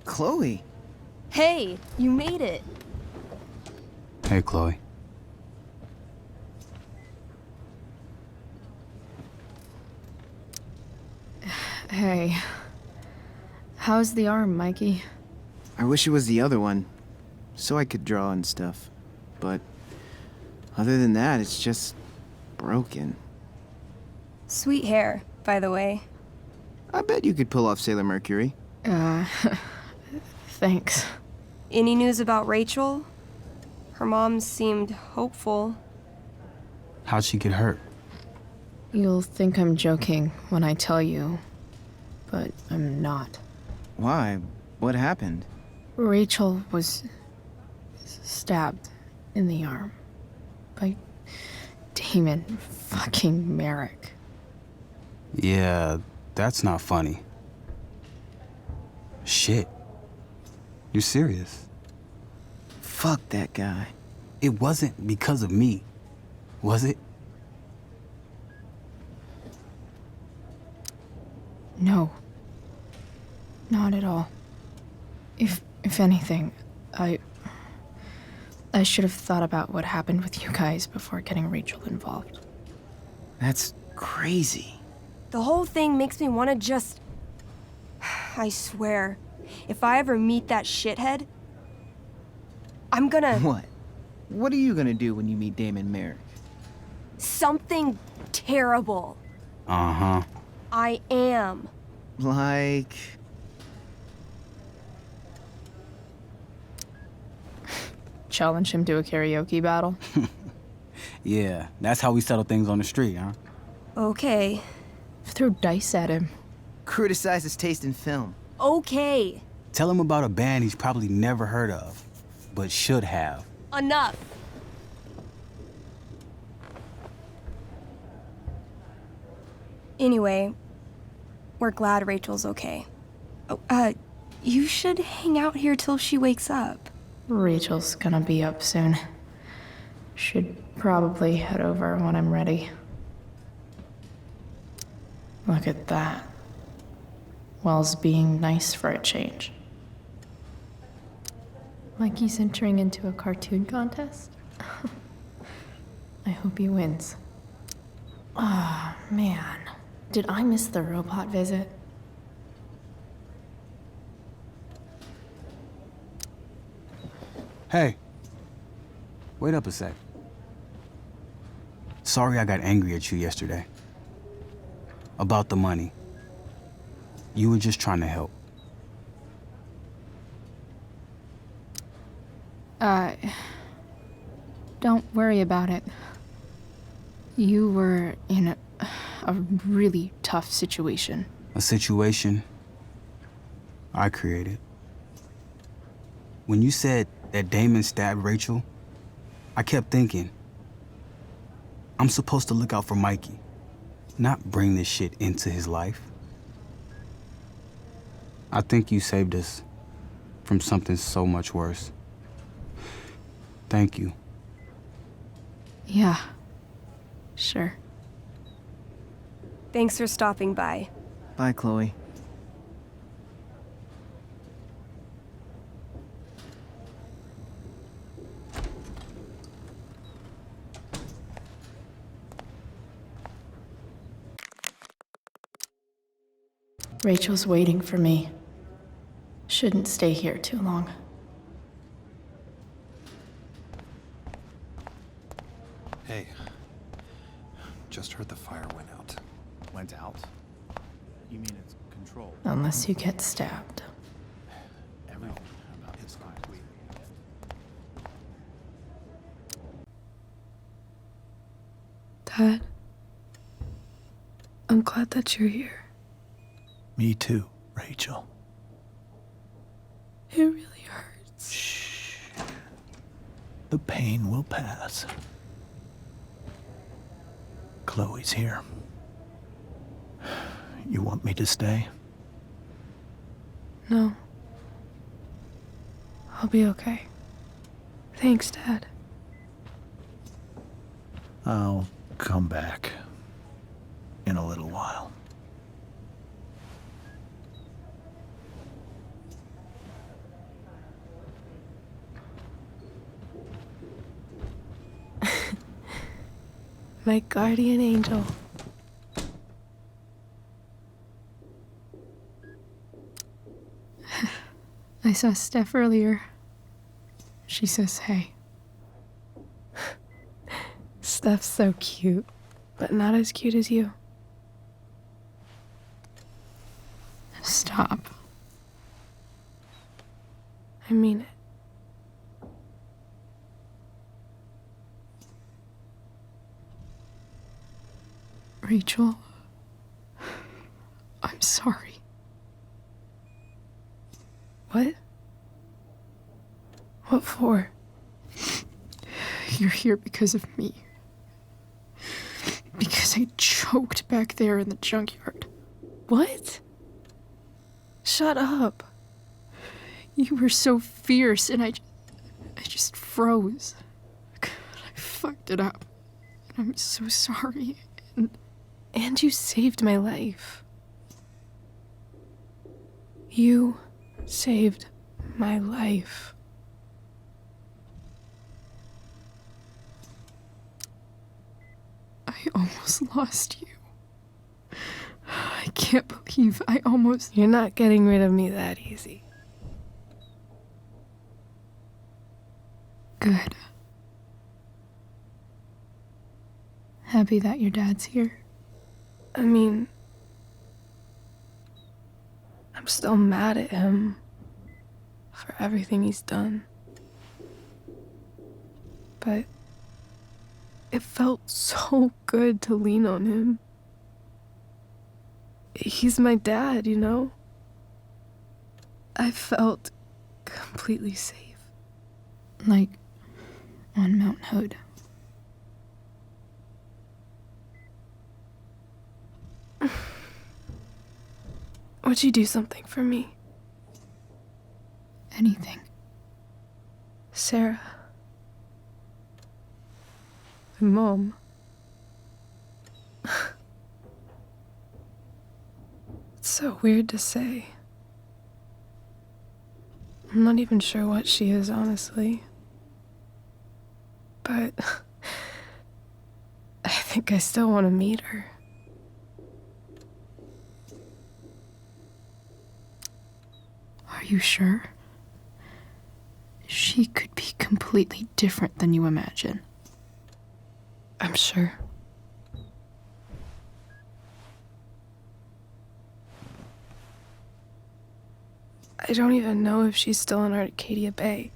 Chloe. Hey, you made it. Hey, Chloe. Hey. How's the arm, Mikey? I wish it was the other one, so I could draw and stuff. But other than that, it's just broken. Sweet hair, by the way. I bet you could pull off Sailor Mercury. Thanks. Any news about Rachel? Her mom seemed hopeful. How'd she get hurt? You'll think I'm joking when I tell you, but I'm not. Why? What happened? Rachel was stabbed in the arm by Damon fucking Merrick. Yeah, that's not funny. Shit. You serious? Fuck that guy. It wasn't because of me, was it? No. Not at all. If anything, I should have thought about what happened with you guys before getting Rachel involved. That's crazy. The whole thing makes me want to just... I swear, if I ever meet that shithead, I'm gonna... What? What are you gonna do when you meet Damon Merrick? Something terrible. Uh-huh. I am. Like... Challenge him to a karaoke battle? Yeah, that's how we settle things on the street, huh? Okay. Throw dice at him. Criticize his taste in film. Okay. Tell him about a band he's probably never heard of, but should have. Enough. Anyway, we're glad Rachel's okay. Oh, you should hang out here till she wakes up. Rachel's gonna be up soon. Should probably head over when I'm ready. Look at that. Wells being nice for a change. Like he's entering into a cartoon contest? I hope he wins. Ah, man. Did I miss the robot visit? Hey. Wait up a sec. Sorry I got angry at you yesterday. About the money. You were just trying to help. Don't worry about it. You were in a really tough situation. A situation I created. When you said that Damon stabbed Rachel, I kept thinking, I'm supposed to look out for Mikey, not bring this shit into his life. I think you saved us from something so much worse. Thank you. Yeah, sure. Thanks for stopping by. Bye, Chloe. Rachel's waiting for me. Shouldn't stay here too long. Hey. Just heard the fire went out. Went out? You mean it's controlled? Unless you get stabbed. Everything about it's complete. Dad, I'm glad that you're here. Me too, Rachel. It really hurts. Shh. The pain will pass. Chloe's here. You want me to stay? No. I'll be okay. Thanks, Dad. I'll come back in a little while. My guardian angel. I saw Steph earlier. She says hey. Steph's so cute, but not as cute as you. Stop. I mean it. Rachel, I'm sorry. What? What for? You're here because of me. Because I choked back there in the junkyard. What? Shut up. You were so fierce and I just froze. I fucked it up. And I'm so sorry. And you saved my life. You saved my life. I almost lost you. I can't believe I almost... You're not getting rid of me that easy. Good. Happy that your dad's here. I mean, I'm still mad at him for everything he's done. But it felt so good to lean on him. He's my dad, you know? I felt completely safe. Like on Mount Hood. Would you do something for me? Anything. Sarah. My mom. It's so weird to say. I'm not even sure what she is, honestly. But I think I still want to meet her. Are you sure? She could be completely different than you imagine. I'm sure. I don't even know if she's still in Arcadia Bay.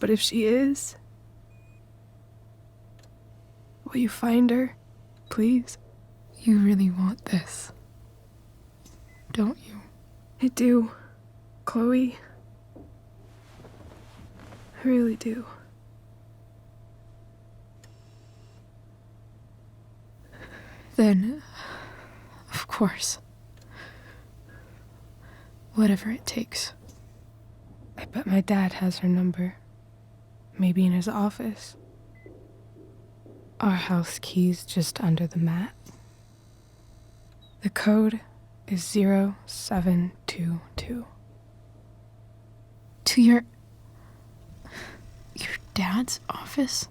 But if she is, will you find her, please? You really want this, don't you? I do, Chloe. I really do. Then, of course, whatever it takes. I bet my dad has her number. Maybe in his office. Our house key's just under the mat. The code is 0722. To your dad's office?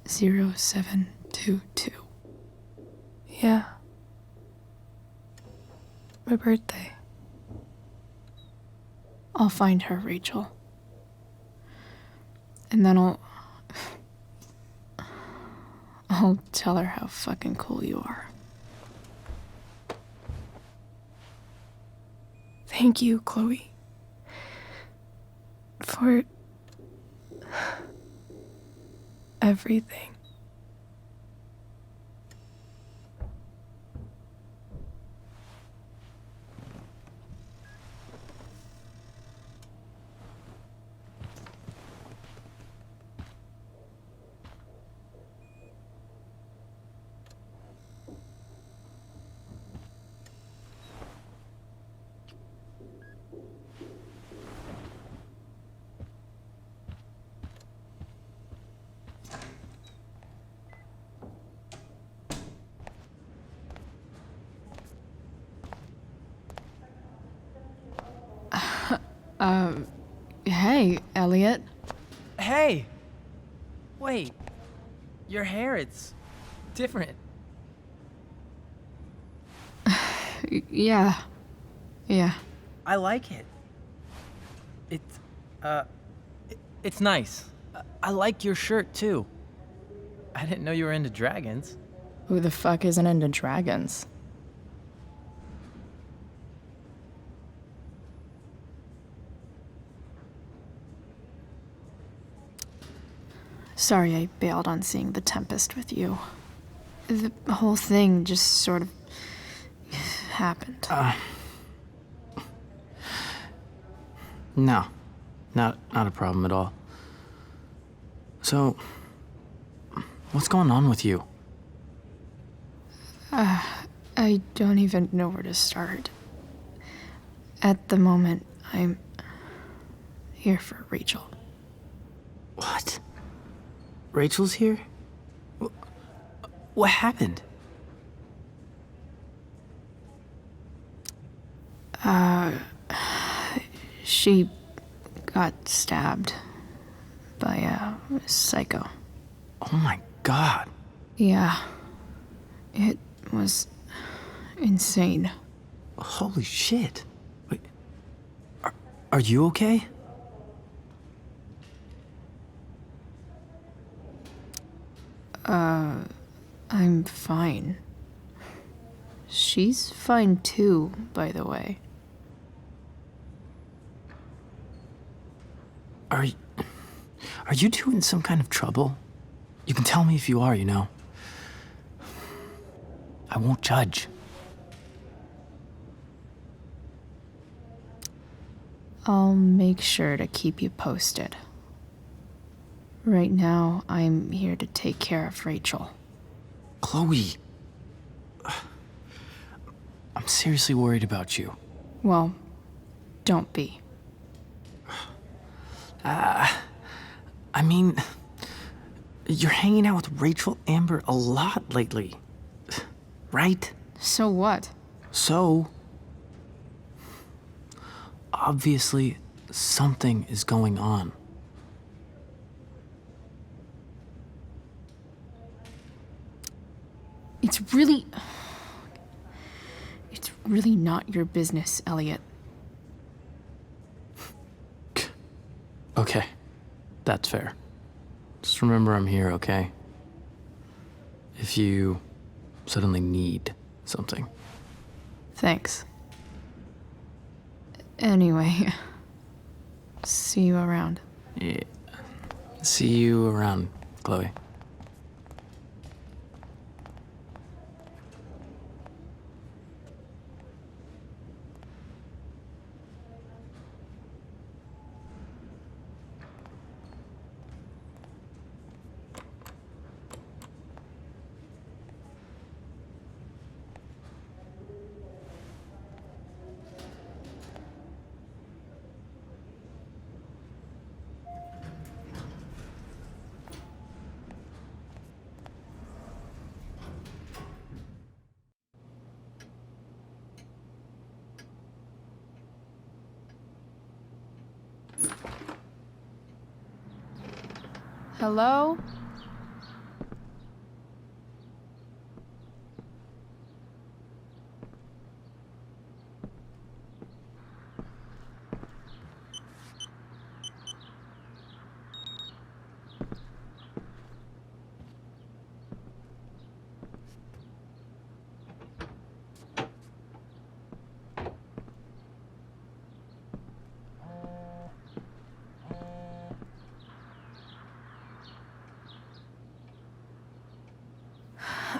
0722. Yeah. My birthday. I'll find her, Rachel. And then I'll tell her how fucking cool you are. Thank you, Chloe. For everything. Hey, Elliot. Hey! Wait. Your hair, it's different. Yeah. I like it. It's nice. I like your shirt, too. I didn't know you were into dragons. Who the fuck isn't into dragons? Sorry I bailed on seeing The Tempest with you. The whole thing just sort of happened. No. Not a problem at all. So, what's going on with you? I don't even know where to start. At the moment, I'm here for Rachel. What? Rachel's here? What happened? She got stabbed by a psycho. Oh my god. Yeah. It was insane. Holy shit. Wait. Are you okay? I'm fine. She's fine too, by the way. Are you two in some kind of trouble? You can tell me if you are, you know. I won't judge. I'll make sure to keep you posted. Right now, I'm here to take care of Rachel. Chloe. I'm seriously worried about you. Well, don't be. I mean, you're hanging out with Rachel Amber a lot lately. Right? So what? So, obviously, Something is going on. It's really not your business, Elliot. Okay, that's fair. Just remember I'm here, okay? If you suddenly need something. Thanks. Anyway, see you around. Yeah. See you around, Chloe. Hello?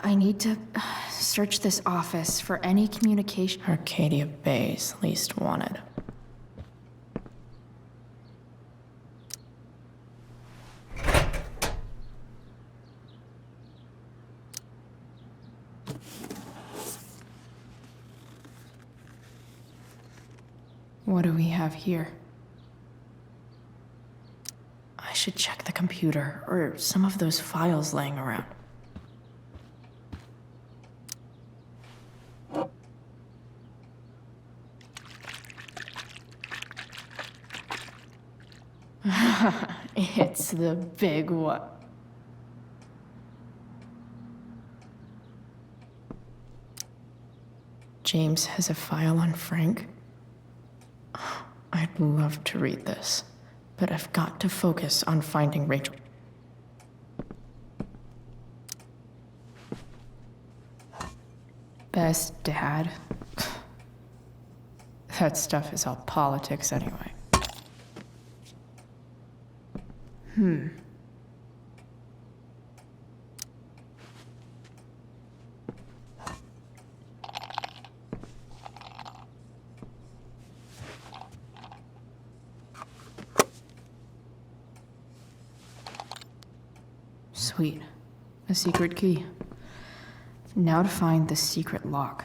I need to search this office for any communication. Arcadia Bay's least wanted. What do we have here? I should check the computer or some of those files laying around. It's the big what? James has a file on Frank? I'd love to read this, but I've got to focus on finding Rachel. Best dad? That stuff is all politics anyway. Sweet. A secret key. Now to find the secret lock.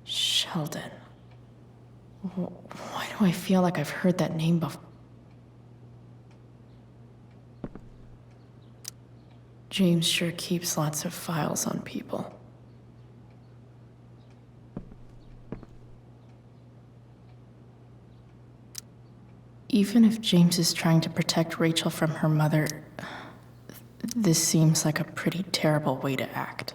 Sheldon. Why do I feel like I've heard that name before? James sure keeps lots of files on people. Even if James is trying to protect Rachel from her mother, this seems like a pretty terrible way to act.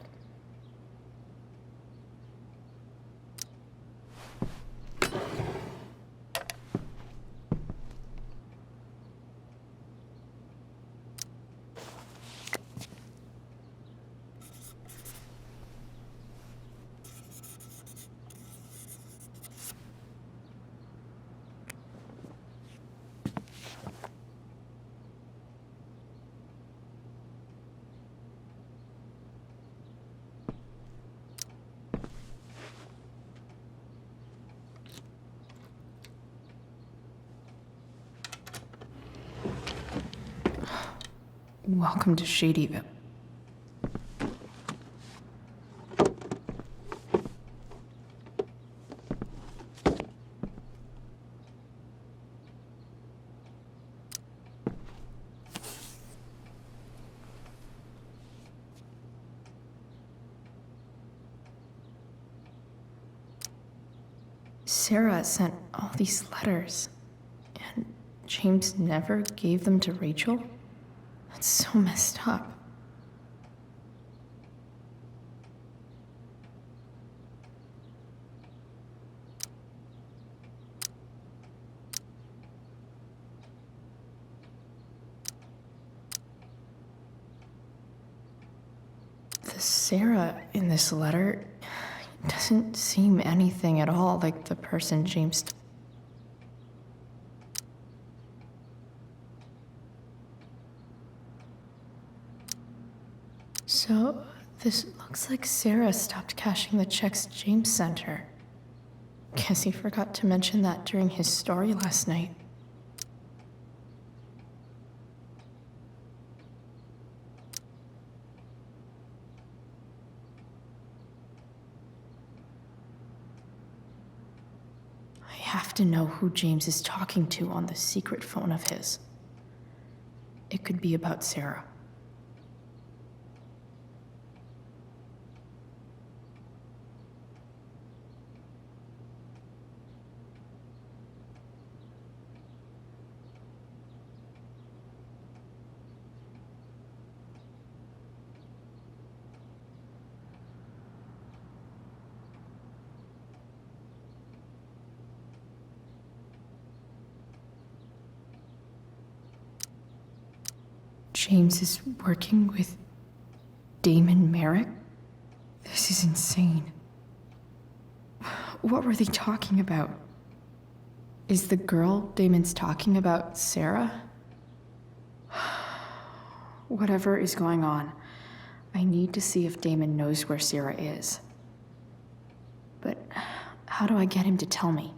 Welcome to Shadyville. Sarah sent all these letters, and James never gave them to Rachel? That's so messed up. The Sarah in this letter doesn't seem anything at all like the person James. So, this looks like Sarah stopped cashing the checks James sent her. Guess he forgot to mention that during his story last night. I have to know who James is talking to on the secret phone of his. It could be about Sarah. James is working with Damon Merrick? This is insane. What were they talking about? Is the girl Damon's talking about Sarah? Whatever is going on, I need to see if Damon knows where Sarah is. But how do I get him to tell me?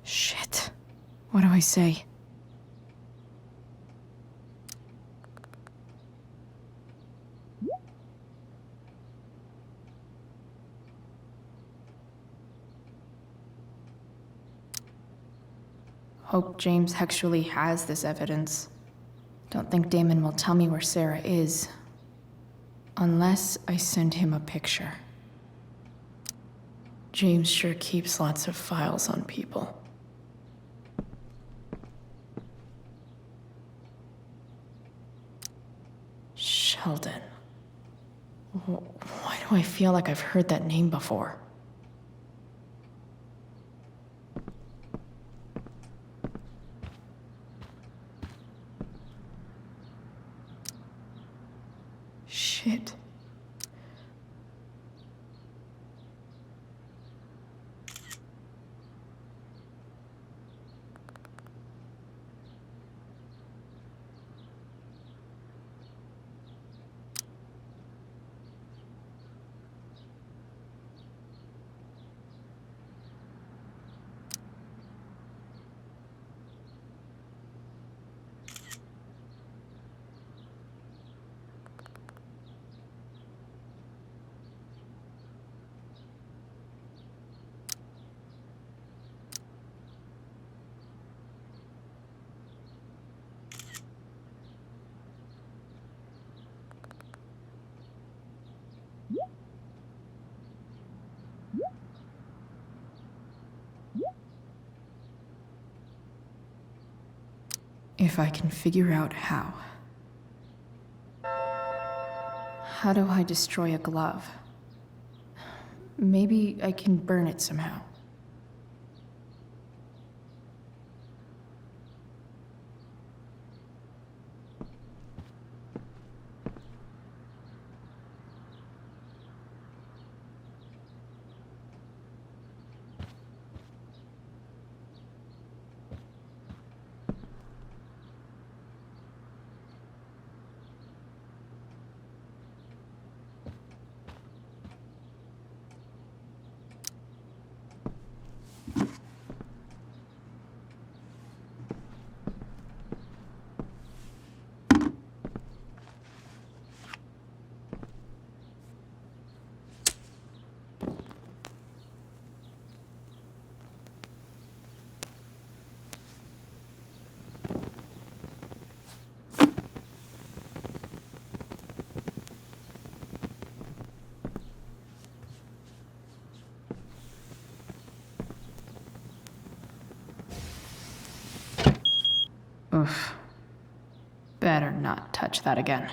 Shit. What do I say? Hope James actually has this evidence. Don't think Damon will tell me where Sarah is. Unless I send him a picture. James sure keeps lots of files on people. Sheldon. Why do I feel like I've heard that name before? Shit. If I can figure out how. How do I destroy a glove? Maybe I can burn it somehow. touch that again.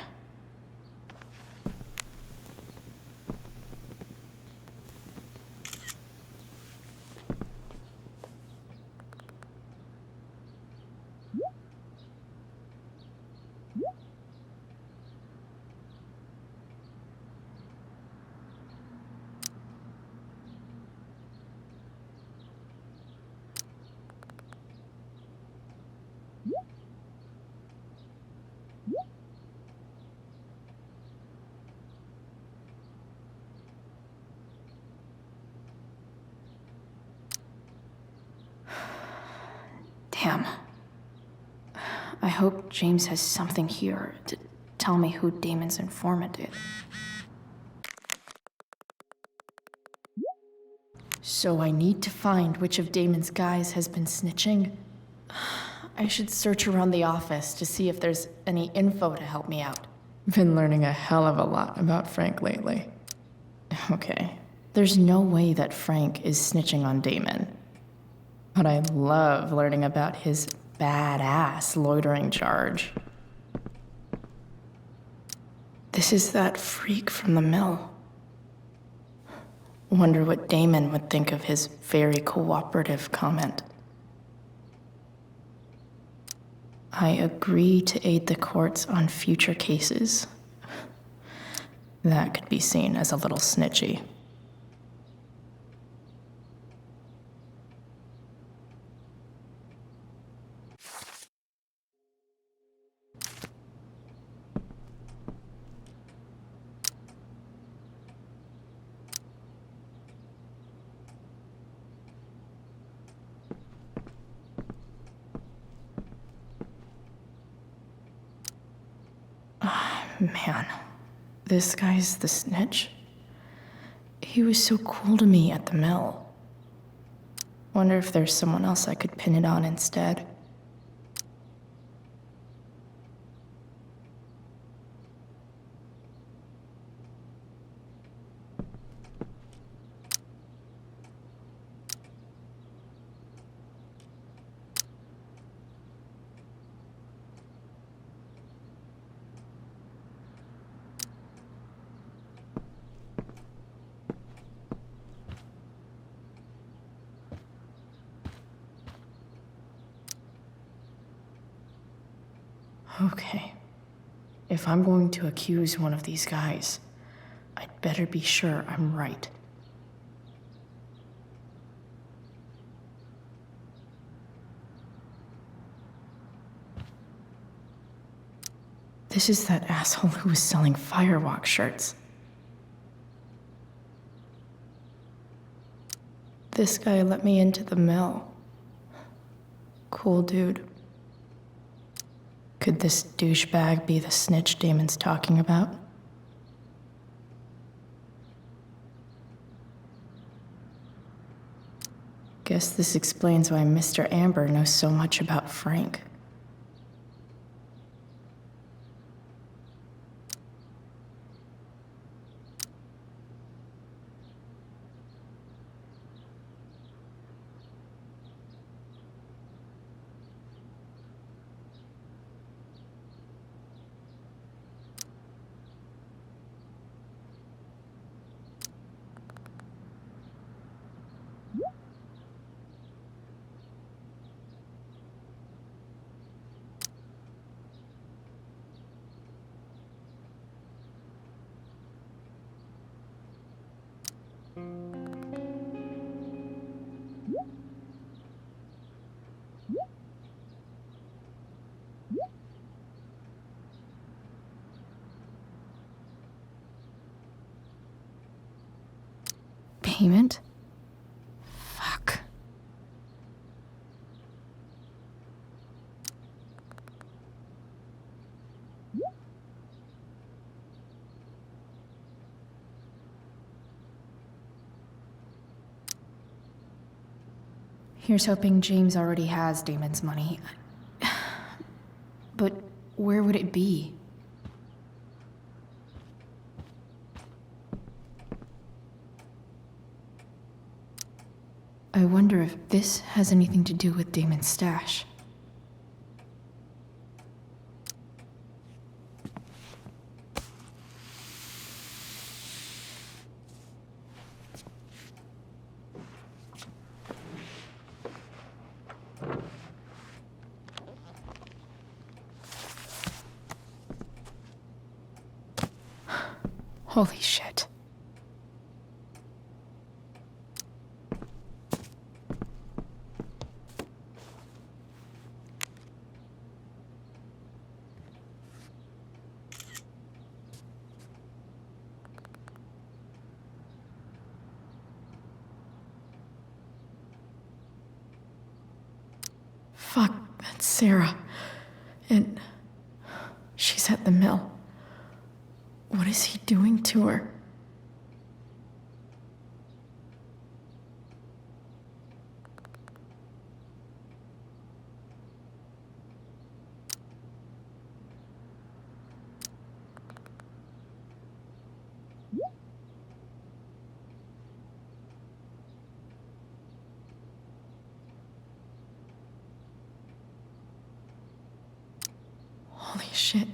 Damn. I hope James has something here to tell me who Damon's informant is. So I need to find which of Damon's guys has been snitching. I should search around the office to see if there's any info to help me out. Been learning a hell of a lot about Frank lately. Okay, there's no way that Frank is snitching on Damon. But I love learning about his badass loitering charge. This is that freak from the mill. Wonder what Damon would think of his very cooperative comment. I agree to aid the courts on future cases. That could be seen as a little snitchy. Man, this guy's the snitch? He was so cool to me at the mill. Wonder if there's someone else I could pin it on instead. Okay. If I'm going to accuse one of these guys, I'd better be sure I'm right. This is that asshole who was selling Firewalk shirts. This guy let me into the mill. Cool dude. Could this douchebag be the snitch Damon's talking about? Guess this explains why Mr. Amber knows so much about Frank. Payment? Fuck. Here's hoping James already has Damon's money. But where would it be? I wonder if this has anything to do with Damon's stash. Holy shit. Fuck, that's Sarah. And she's at the mill. What is he doing to her? Holy shit.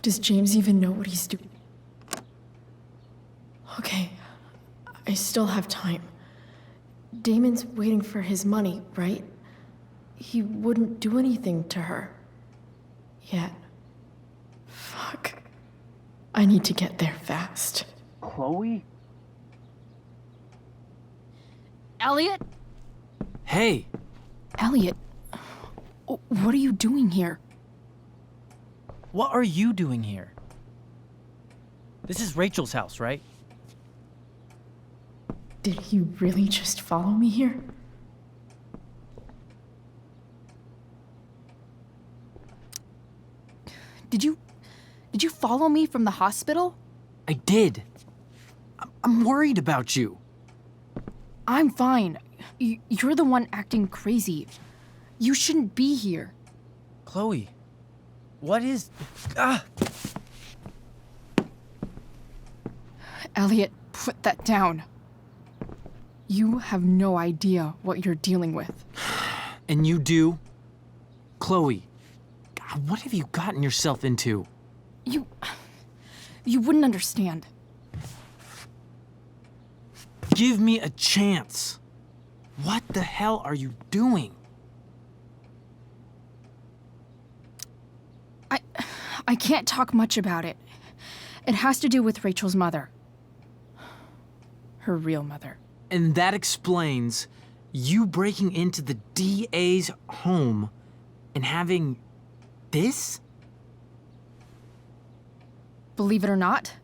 Does James even know what he's doing? Okay, I still have time. Damon's waiting for his money, right? He wouldn't do anything to her. Yet. Fuck. I need to get there fast. Chloe? Elliot? Hey! Elliot, what are you doing here? What are you doing here? This is Rachel's house, right? Did he really just follow me here? Did you follow me from the hospital? I did. I'm worried about you. I'm fine. You're the one acting crazy. You shouldn't be here. Chloe, what is... Ah! Elliot, put that down. You have no idea what you're dealing with. And you do? Chloe, God, what have you gotten yourself into? You wouldn't understand. Give me a chance. What the hell are you doing? I can't talk much about it. It has to do with Rachel's mother. Her real mother. And that explains you breaking into the DA's home and having this? Believe it or not,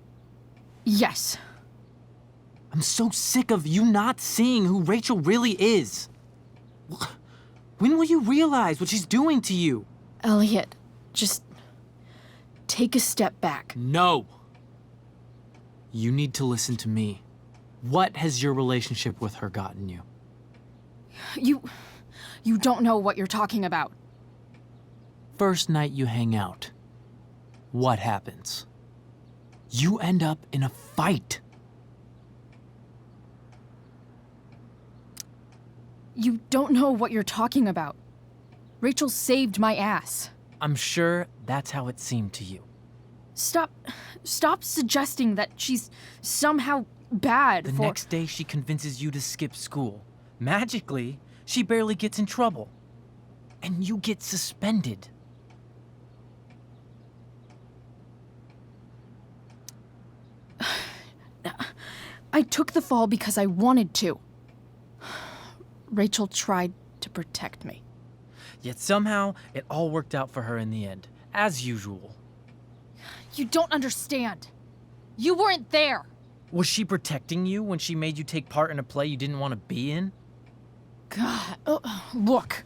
yes. I'm so sick of you not seeing who Rachel really is. When will you realize what she's doing to you? Elliot, just take a step back. No. You need to listen to me. What has your relationship with her gotten you? You don't know what you're talking about. First night you hang out, what happens? You end up in a fight. You don't know what you're talking about. Rachel saved my ass. I'm sure that's how it seemed to you. Stop suggesting that she's somehow bad The for— next day she convinces you to skip school. Magically, she barely gets in trouble. And you get suspended. I took the fall because I wanted to. Rachel tried to protect me. Yet somehow, it all worked out for her in the end, as usual. You don't understand. You weren't there. Was she protecting you when she made you take part in a play you didn't want to be in? God, look.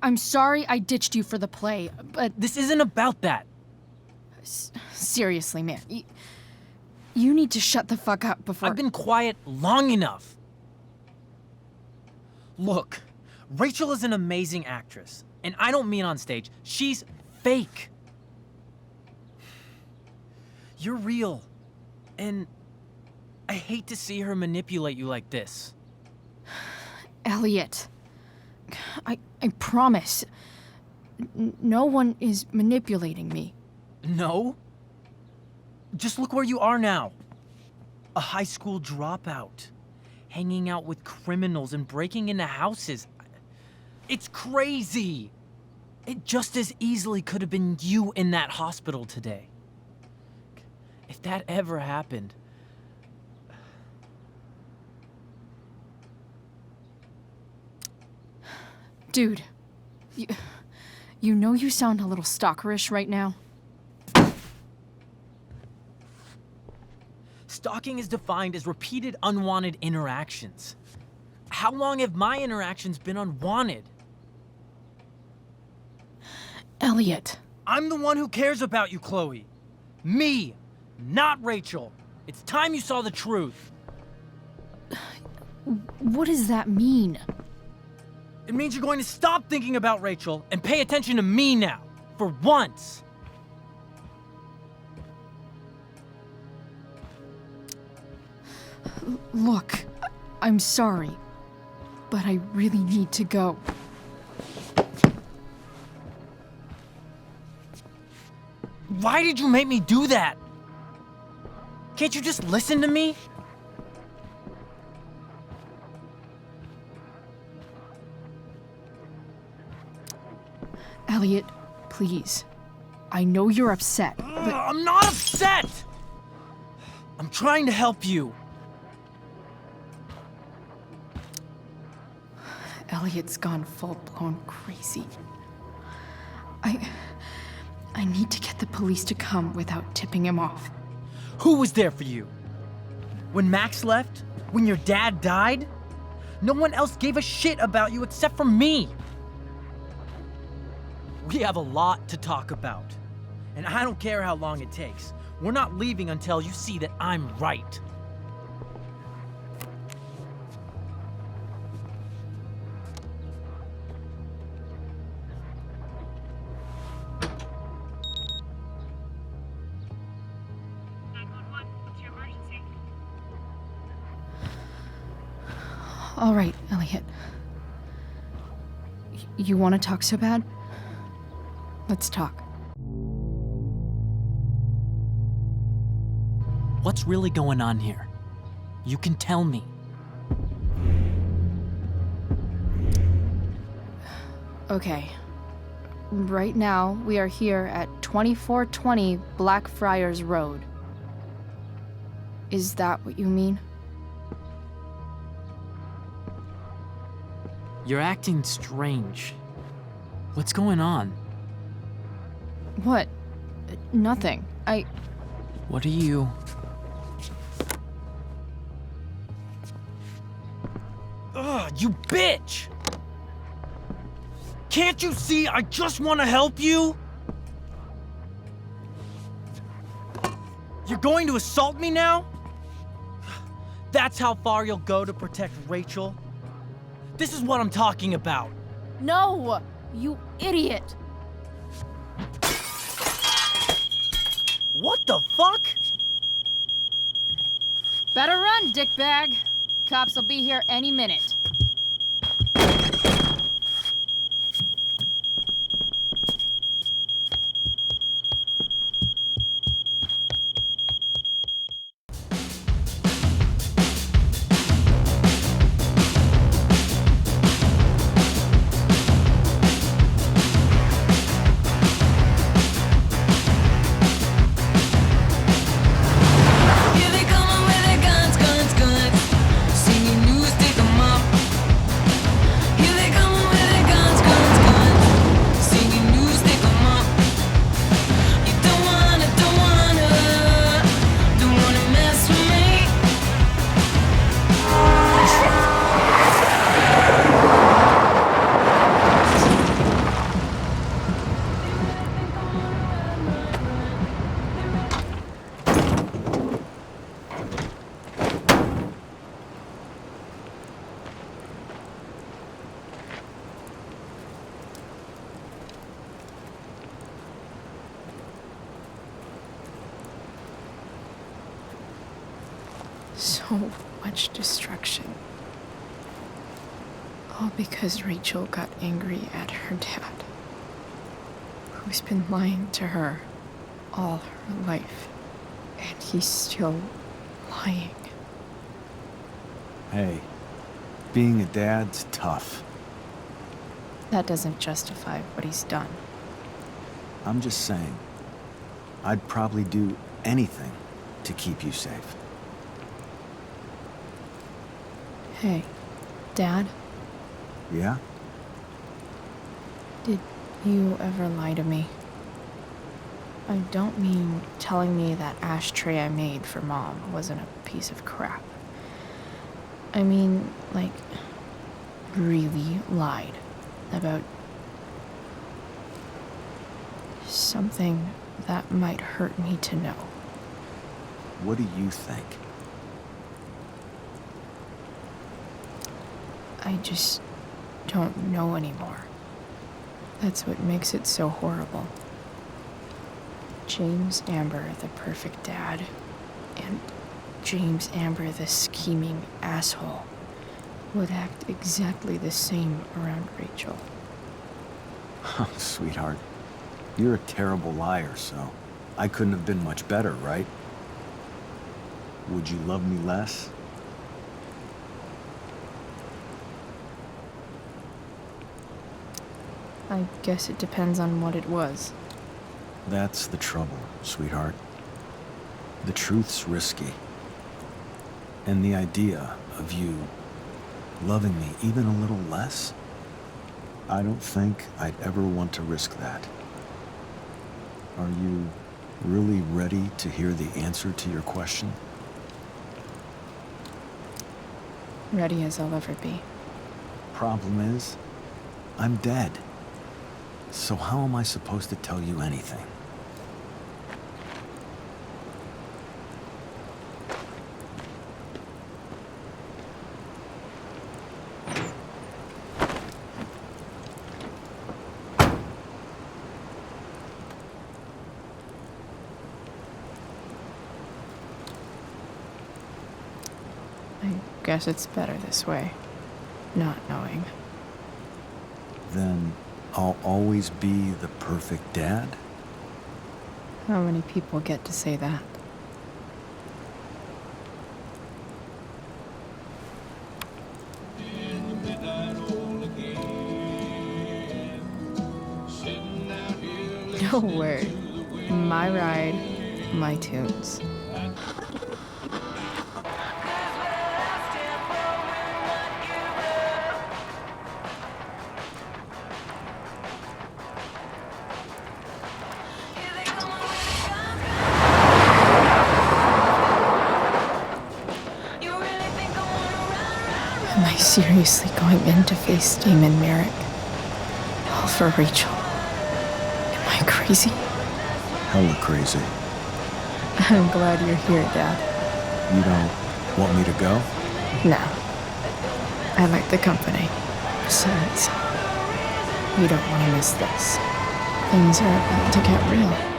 I'm sorry I ditched you for the play, but— This isn't about that. Seriously, man. You need to shut the fuck up before— I've been quiet long enough. Look, Rachel is an amazing actress. And I don't mean on stage. She's fake. You're real. And I hate to see her manipulate you like this. Elliot, I promise. No one is manipulating me. No? Just look where you are now. A high school dropout. Hanging out with criminals and breaking into houses. It's crazy. It just as easily could have been you in that hospital today. If that ever happened... Dude, you know you sound a little stalkerish right now? Stalking is defined as repeated unwanted interactions. How long have my interactions been unwanted? Elliot. I'm the one who cares about you, Chloe. Me, not Rachel. It's time you saw the truth. What does that mean? It means you're going to stop thinking about Rachel and pay attention to me now, for once. Look, I'm sorry, but I really need to go. Why did you make me do that? Can't you just listen to me? Elliot, please. I know you're upset, but... I'm not upset! I'm trying to help you. Elliot's gone full-blown crazy. I need to get the police to come without tipping him off. Who was there for you? When Max left? When your dad died? No one else gave a shit about you except for me. We have a lot to talk about. And I don't care how long it takes. We're not leaving until you see that I'm right. All right, Elliot. You want to talk so bad? Let's talk. What's really going on here? You can tell me. Okay. Right now, we are here at 2420 Blackfriars Road. Is that what you mean? You're acting strange. What's going on? What? Nothing. What are you... Ugh, you bitch! Can't you see I just want to help you? You're going to assault me now? That's how far you'll go to protect Rachel? This is what I'm talking about. No! You idiot! What the fuck? Better run, dickbag. Cops will be here any minute. So much destruction. All because Rachel got angry at her dad, who's been lying to her all her life. And he's still lying. Hey, being a dad's tough. That doesn't justify what he's done. I'm just saying, I'd probably do anything to keep you safe. Hey, Dad, Yeah? did you ever lie to me? I don't mean telling me that ashtray I made for Mom wasn't a piece of crap. I mean, like, really lied about something that might hurt me to know. What do you think? I just don't know anymore. That's what makes it so horrible. James Amber, the perfect dad, and James Amber, the scheming asshole, would act exactly the same around Rachel. Oh, sweetheart. You're a terrible liar, so I couldn't have been much better, right? Would you love me less? I guess it depends on what it was. That's the trouble, sweetheart. The truth's risky. And the idea of you loving me even a little less, I don't think I'd ever want to risk that. Are you really ready to hear the answer to your question? Ready as I'll ever be. Problem is, I'm dead. So how am I supposed to tell you anything? I guess it's better this way, not knowing. Then I'll always be the perfect dad? How many people get to say that? No word. My ride, my tunes. Am I seriously going in to face Damon Merrick? All for Rachel? Am I crazy? Hella crazy. I'm glad you're here, Dad. You don't want me to go? No. I like the company. Besides, you don't want to miss this. Things are about to get real.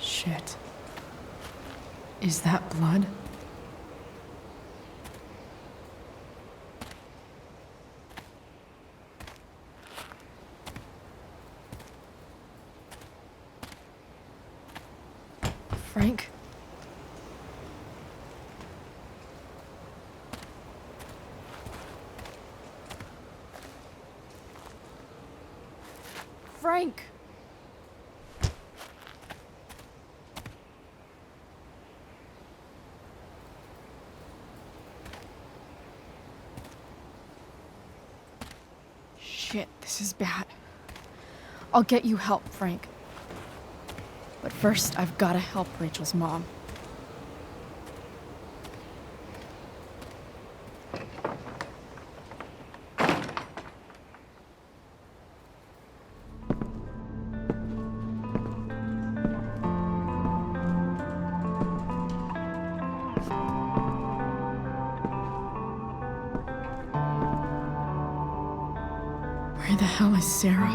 Shit. Is that blood? Frank? Frank! Shit, this is bad. I'll get you help, Frank. But first, I've gotta help Rachel's mom. Where the hell is Sarah?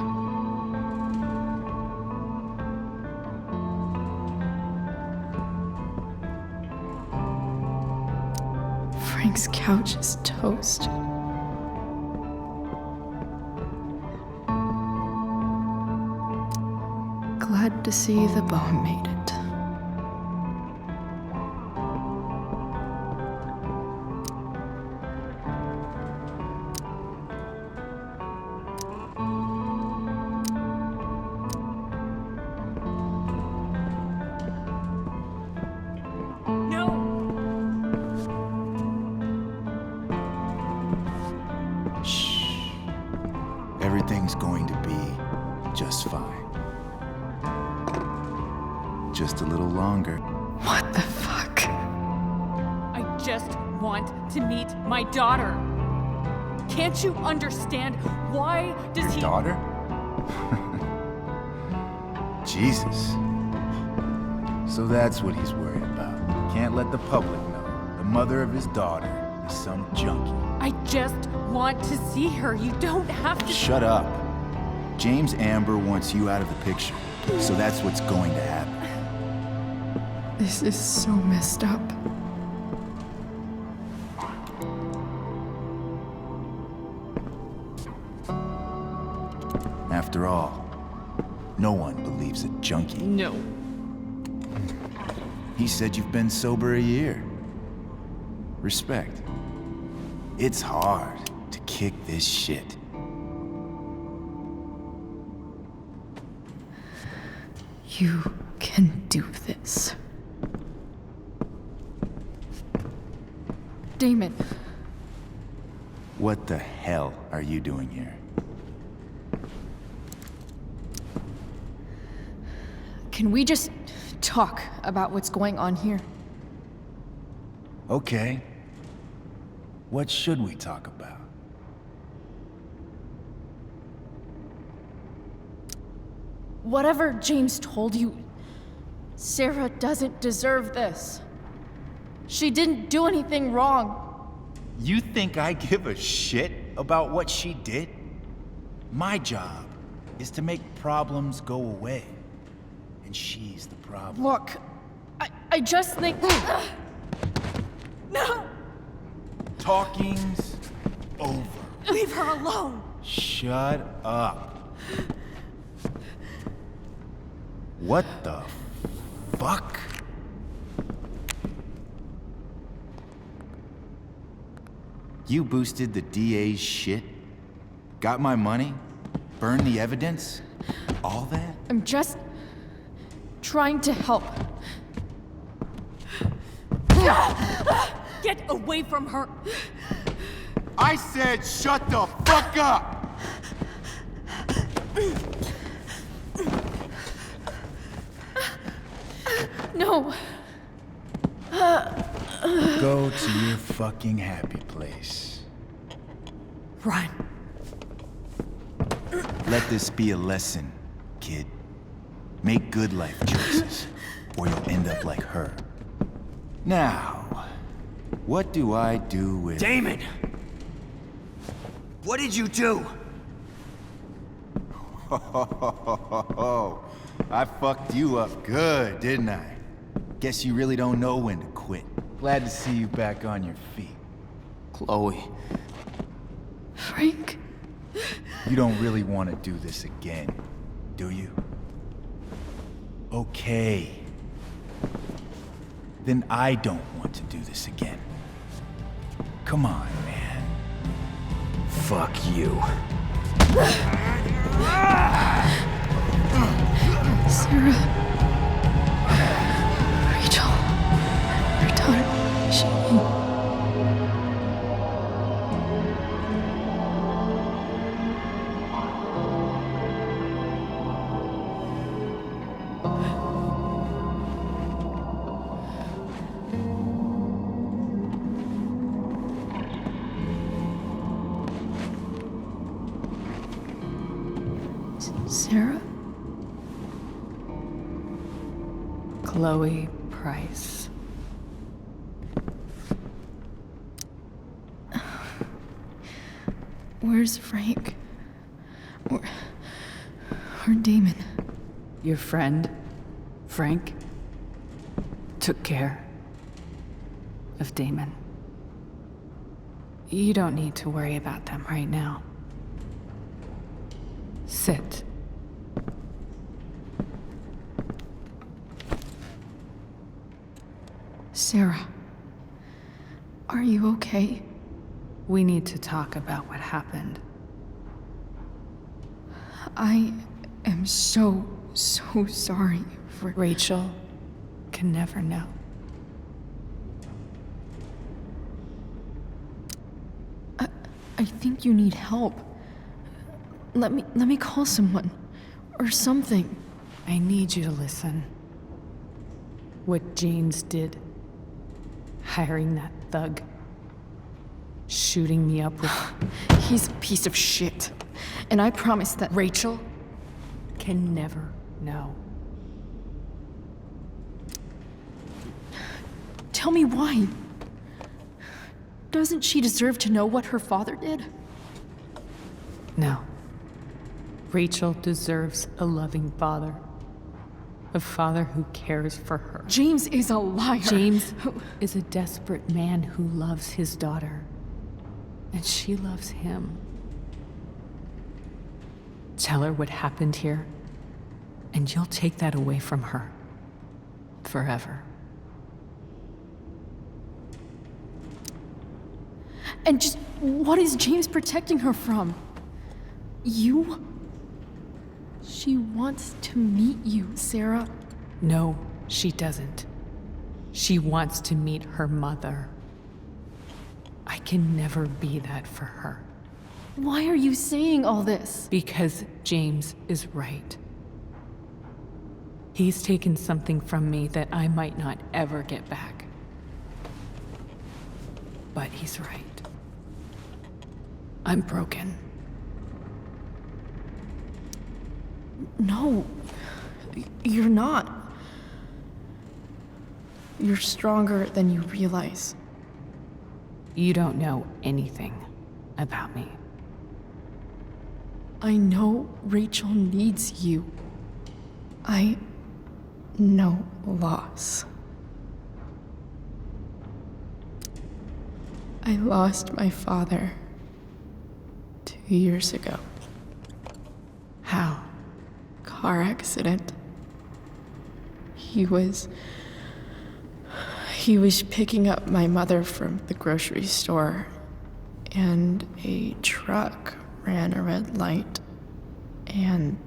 Frank's couch is toast. Glad to see the bone made it. Everything's going to be just fine. Just a little longer. What the fuck? I just want to meet my daughter. Can't you understand? Why does he... Daughter? Jesus. So that's what he's worried about. Can't let the public know. The mother of his daughter is some junkie. I just want to see her. You don't have to... Shut up. James Amber wants you out of the picture. So that's what's going to happen. This is so messed up. After all, no one believes a junkie. No. He said you've been sober a year. Respect. It's hard to kick this shit. You can do this. Damon. What the hell are you doing here? Can we just talk about what's going on here? Okay. What should we talk about? Whatever James told you, Sarah doesn't deserve this. She didn't do anything wrong. You think I give a shit about what she did? My job is to make problems go away. And she's the problem. Look, I just think... No! Talking's over. Leave her alone! Shut up. What the fuck? You boosted the DA's shit? Got my money? Burned the evidence? All that? I'm just trying to help. Get away from her! I said shut the fuck up! No. Go to your fucking happy place. Run. Let this be a lesson, kid. Make good life choices, or you'll end up like her. Now, what do I do with... Damon! What did you do? I fucked you up good, didn't I? Guess you really don't know when to quit. Glad to see you back on your feet. Chloe. Frank? You don't really want to do this again, do you? Okay. Then I don't want to do this again. Come on, man. Fuck you. Sarah. Rachel. Her daughter. She... Sarah? Chloe Price. Where's Frank? Or Damon? Your friend, Frank, took care of Damon. You don't need to worry about them right now. Sit. Sarah, are you okay? We need to talk about what happened. I am so sorry for... Rachel can never know. I think you need help. Let me call someone. Or something. I need you to listen. What James did. Hiring that thug. Shooting me up with... He's a piece of shit. And I promise that... Rachel can never know. Tell me why. Doesn't she deserve to know what her father did? No. Rachel deserves a loving father. A father who cares for her. James is a liar. James is a desperate man who loves his daughter. And she loves him. Tell her what happened here, and you'll take that away from her. Forever. And just what is James protecting her from? You? She wants to meet you, Sarah. No, she doesn't. She wants to meet her mother. I can never be that for her. Why are you saying all this? Because James is right. He's taken something from me that I might not ever get back. But he's right. I'm broken. No, you're not. You're stronger than you realize. You don't know anything about me. I know Rachel needs you. I know loss. I lost my father 2 years ago. How? Car accident. He was picking up my mother from the grocery store, and a truck ran a red light, and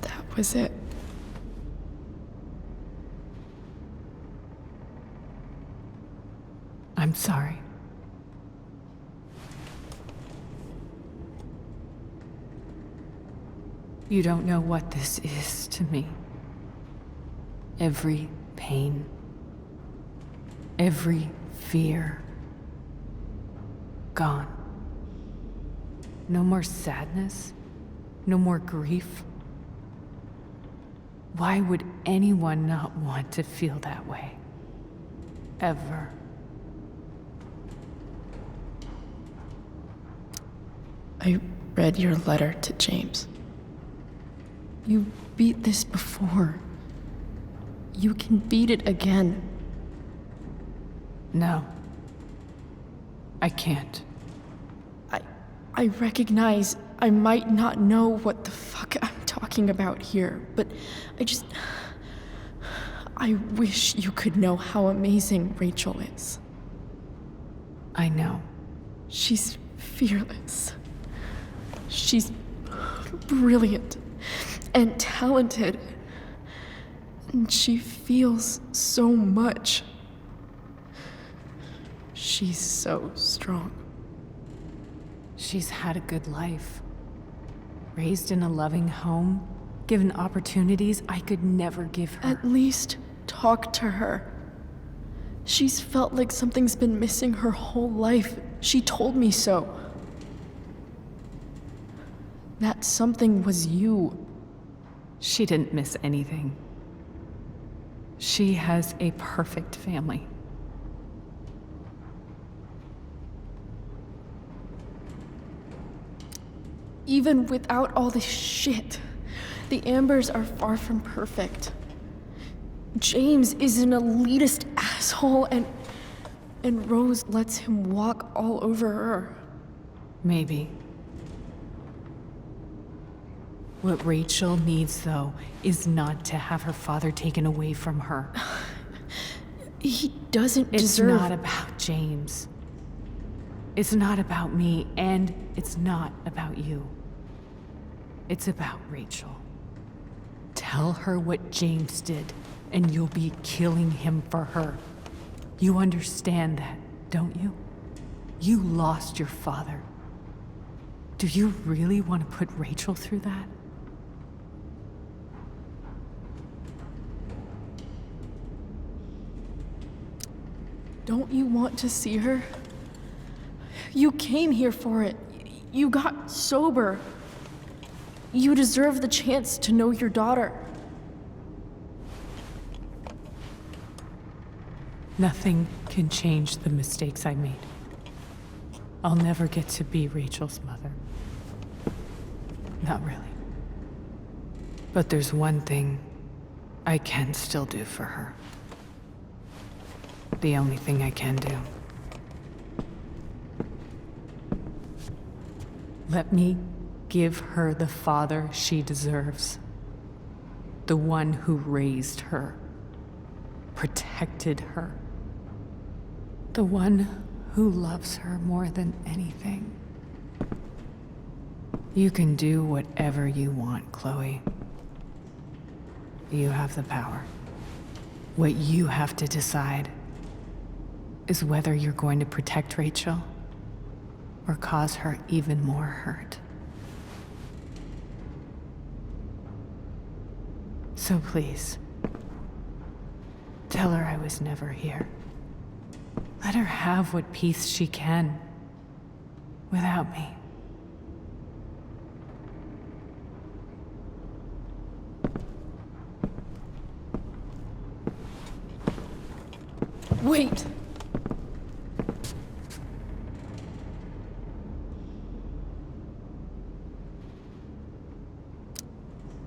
that was it. I'm sorry. You don't know what this is to me. Every pain, every fear, gone. No more sadness, no more grief. Why would anyone not want to feel that way? Ever. I read your letter to James. You beat this before. You can beat it again. No. I can't. I recognize I might not know what the fuck I'm talking about here, but I wish you could know how amazing Rachel is. I know. She's fearless. She's brilliant and talented. And she feels so much. She's so strong. She's had a good life. Raised in a loving home, given opportunities I could never give her. At least talk to her. She's felt like something's been missing her whole life. She told me so. That something was you. She didn't miss anything. She has a perfect family. Even without all this shit, the Ambers are far from perfect. James is an elitist asshole, and and Rose lets him walk all over her. Maybe. What Rachel needs, though, is not to have her father taken away from her. He doesn't It's deserve... not about James. It's not about me, and it's not about you. It's about Rachel. Tell her what James did, and you'll be killing him for her. You understand that, don't you? You lost your father. Do you really want to put Rachel through that? Don't you want to see her? You came here for it. You got sober. You deserve the chance to know your daughter. Nothing can change the mistakes I made. I'll never get to be Rachel's mother. Not really. But there's one thing I can still do for her. The only thing I can do. Let me give her the father she deserves. The one who raised her, protected her. The one who loves her more than anything. You can do whatever you want, Chloe. You have the power. What you have to decide is whether you're going to protect Rachel or cause her even more hurt. So please, tell her I was never here. Let her have what peace she can without me. Wait!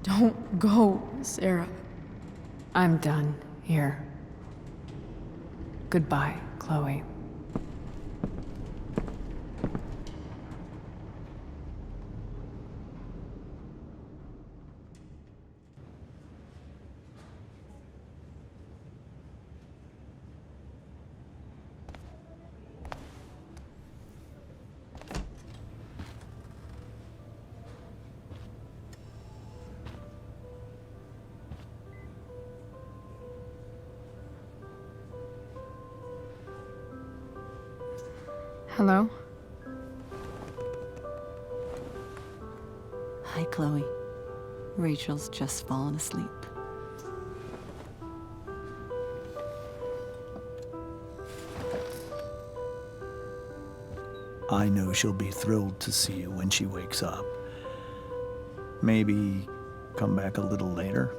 Don't go, Sarah. I'm done here. Goodbye, Chloe. Hello? Hi, Chloe. Rachel's just fallen asleep. I know she'll be thrilled to see you when she wakes up. Maybe come back a little later?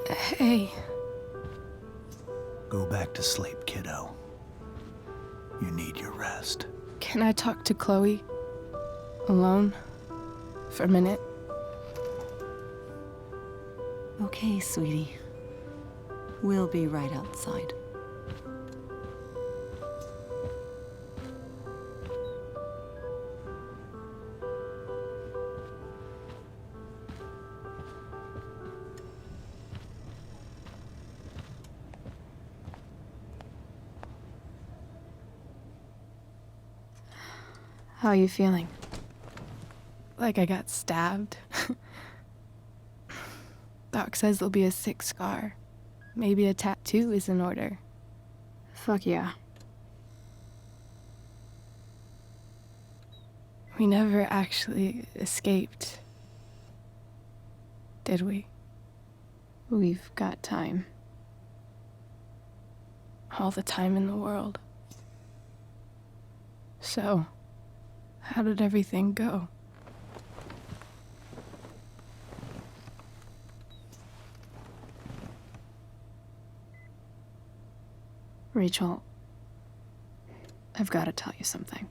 Hey. Go back to sleep, kiddo. You need your rest. Can I talk to Chloe? Alone? For a minute? Okay, sweetie. We'll be right outside. How are you feeling? Like I got stabbed? Doc says there'll be a sick scar. Maybe a tattoo is in order. Fuck yeah. We never actually escaped, did we? We've got time. All the time in the world. So, how did everything go? Rachel, I've got to tell you something.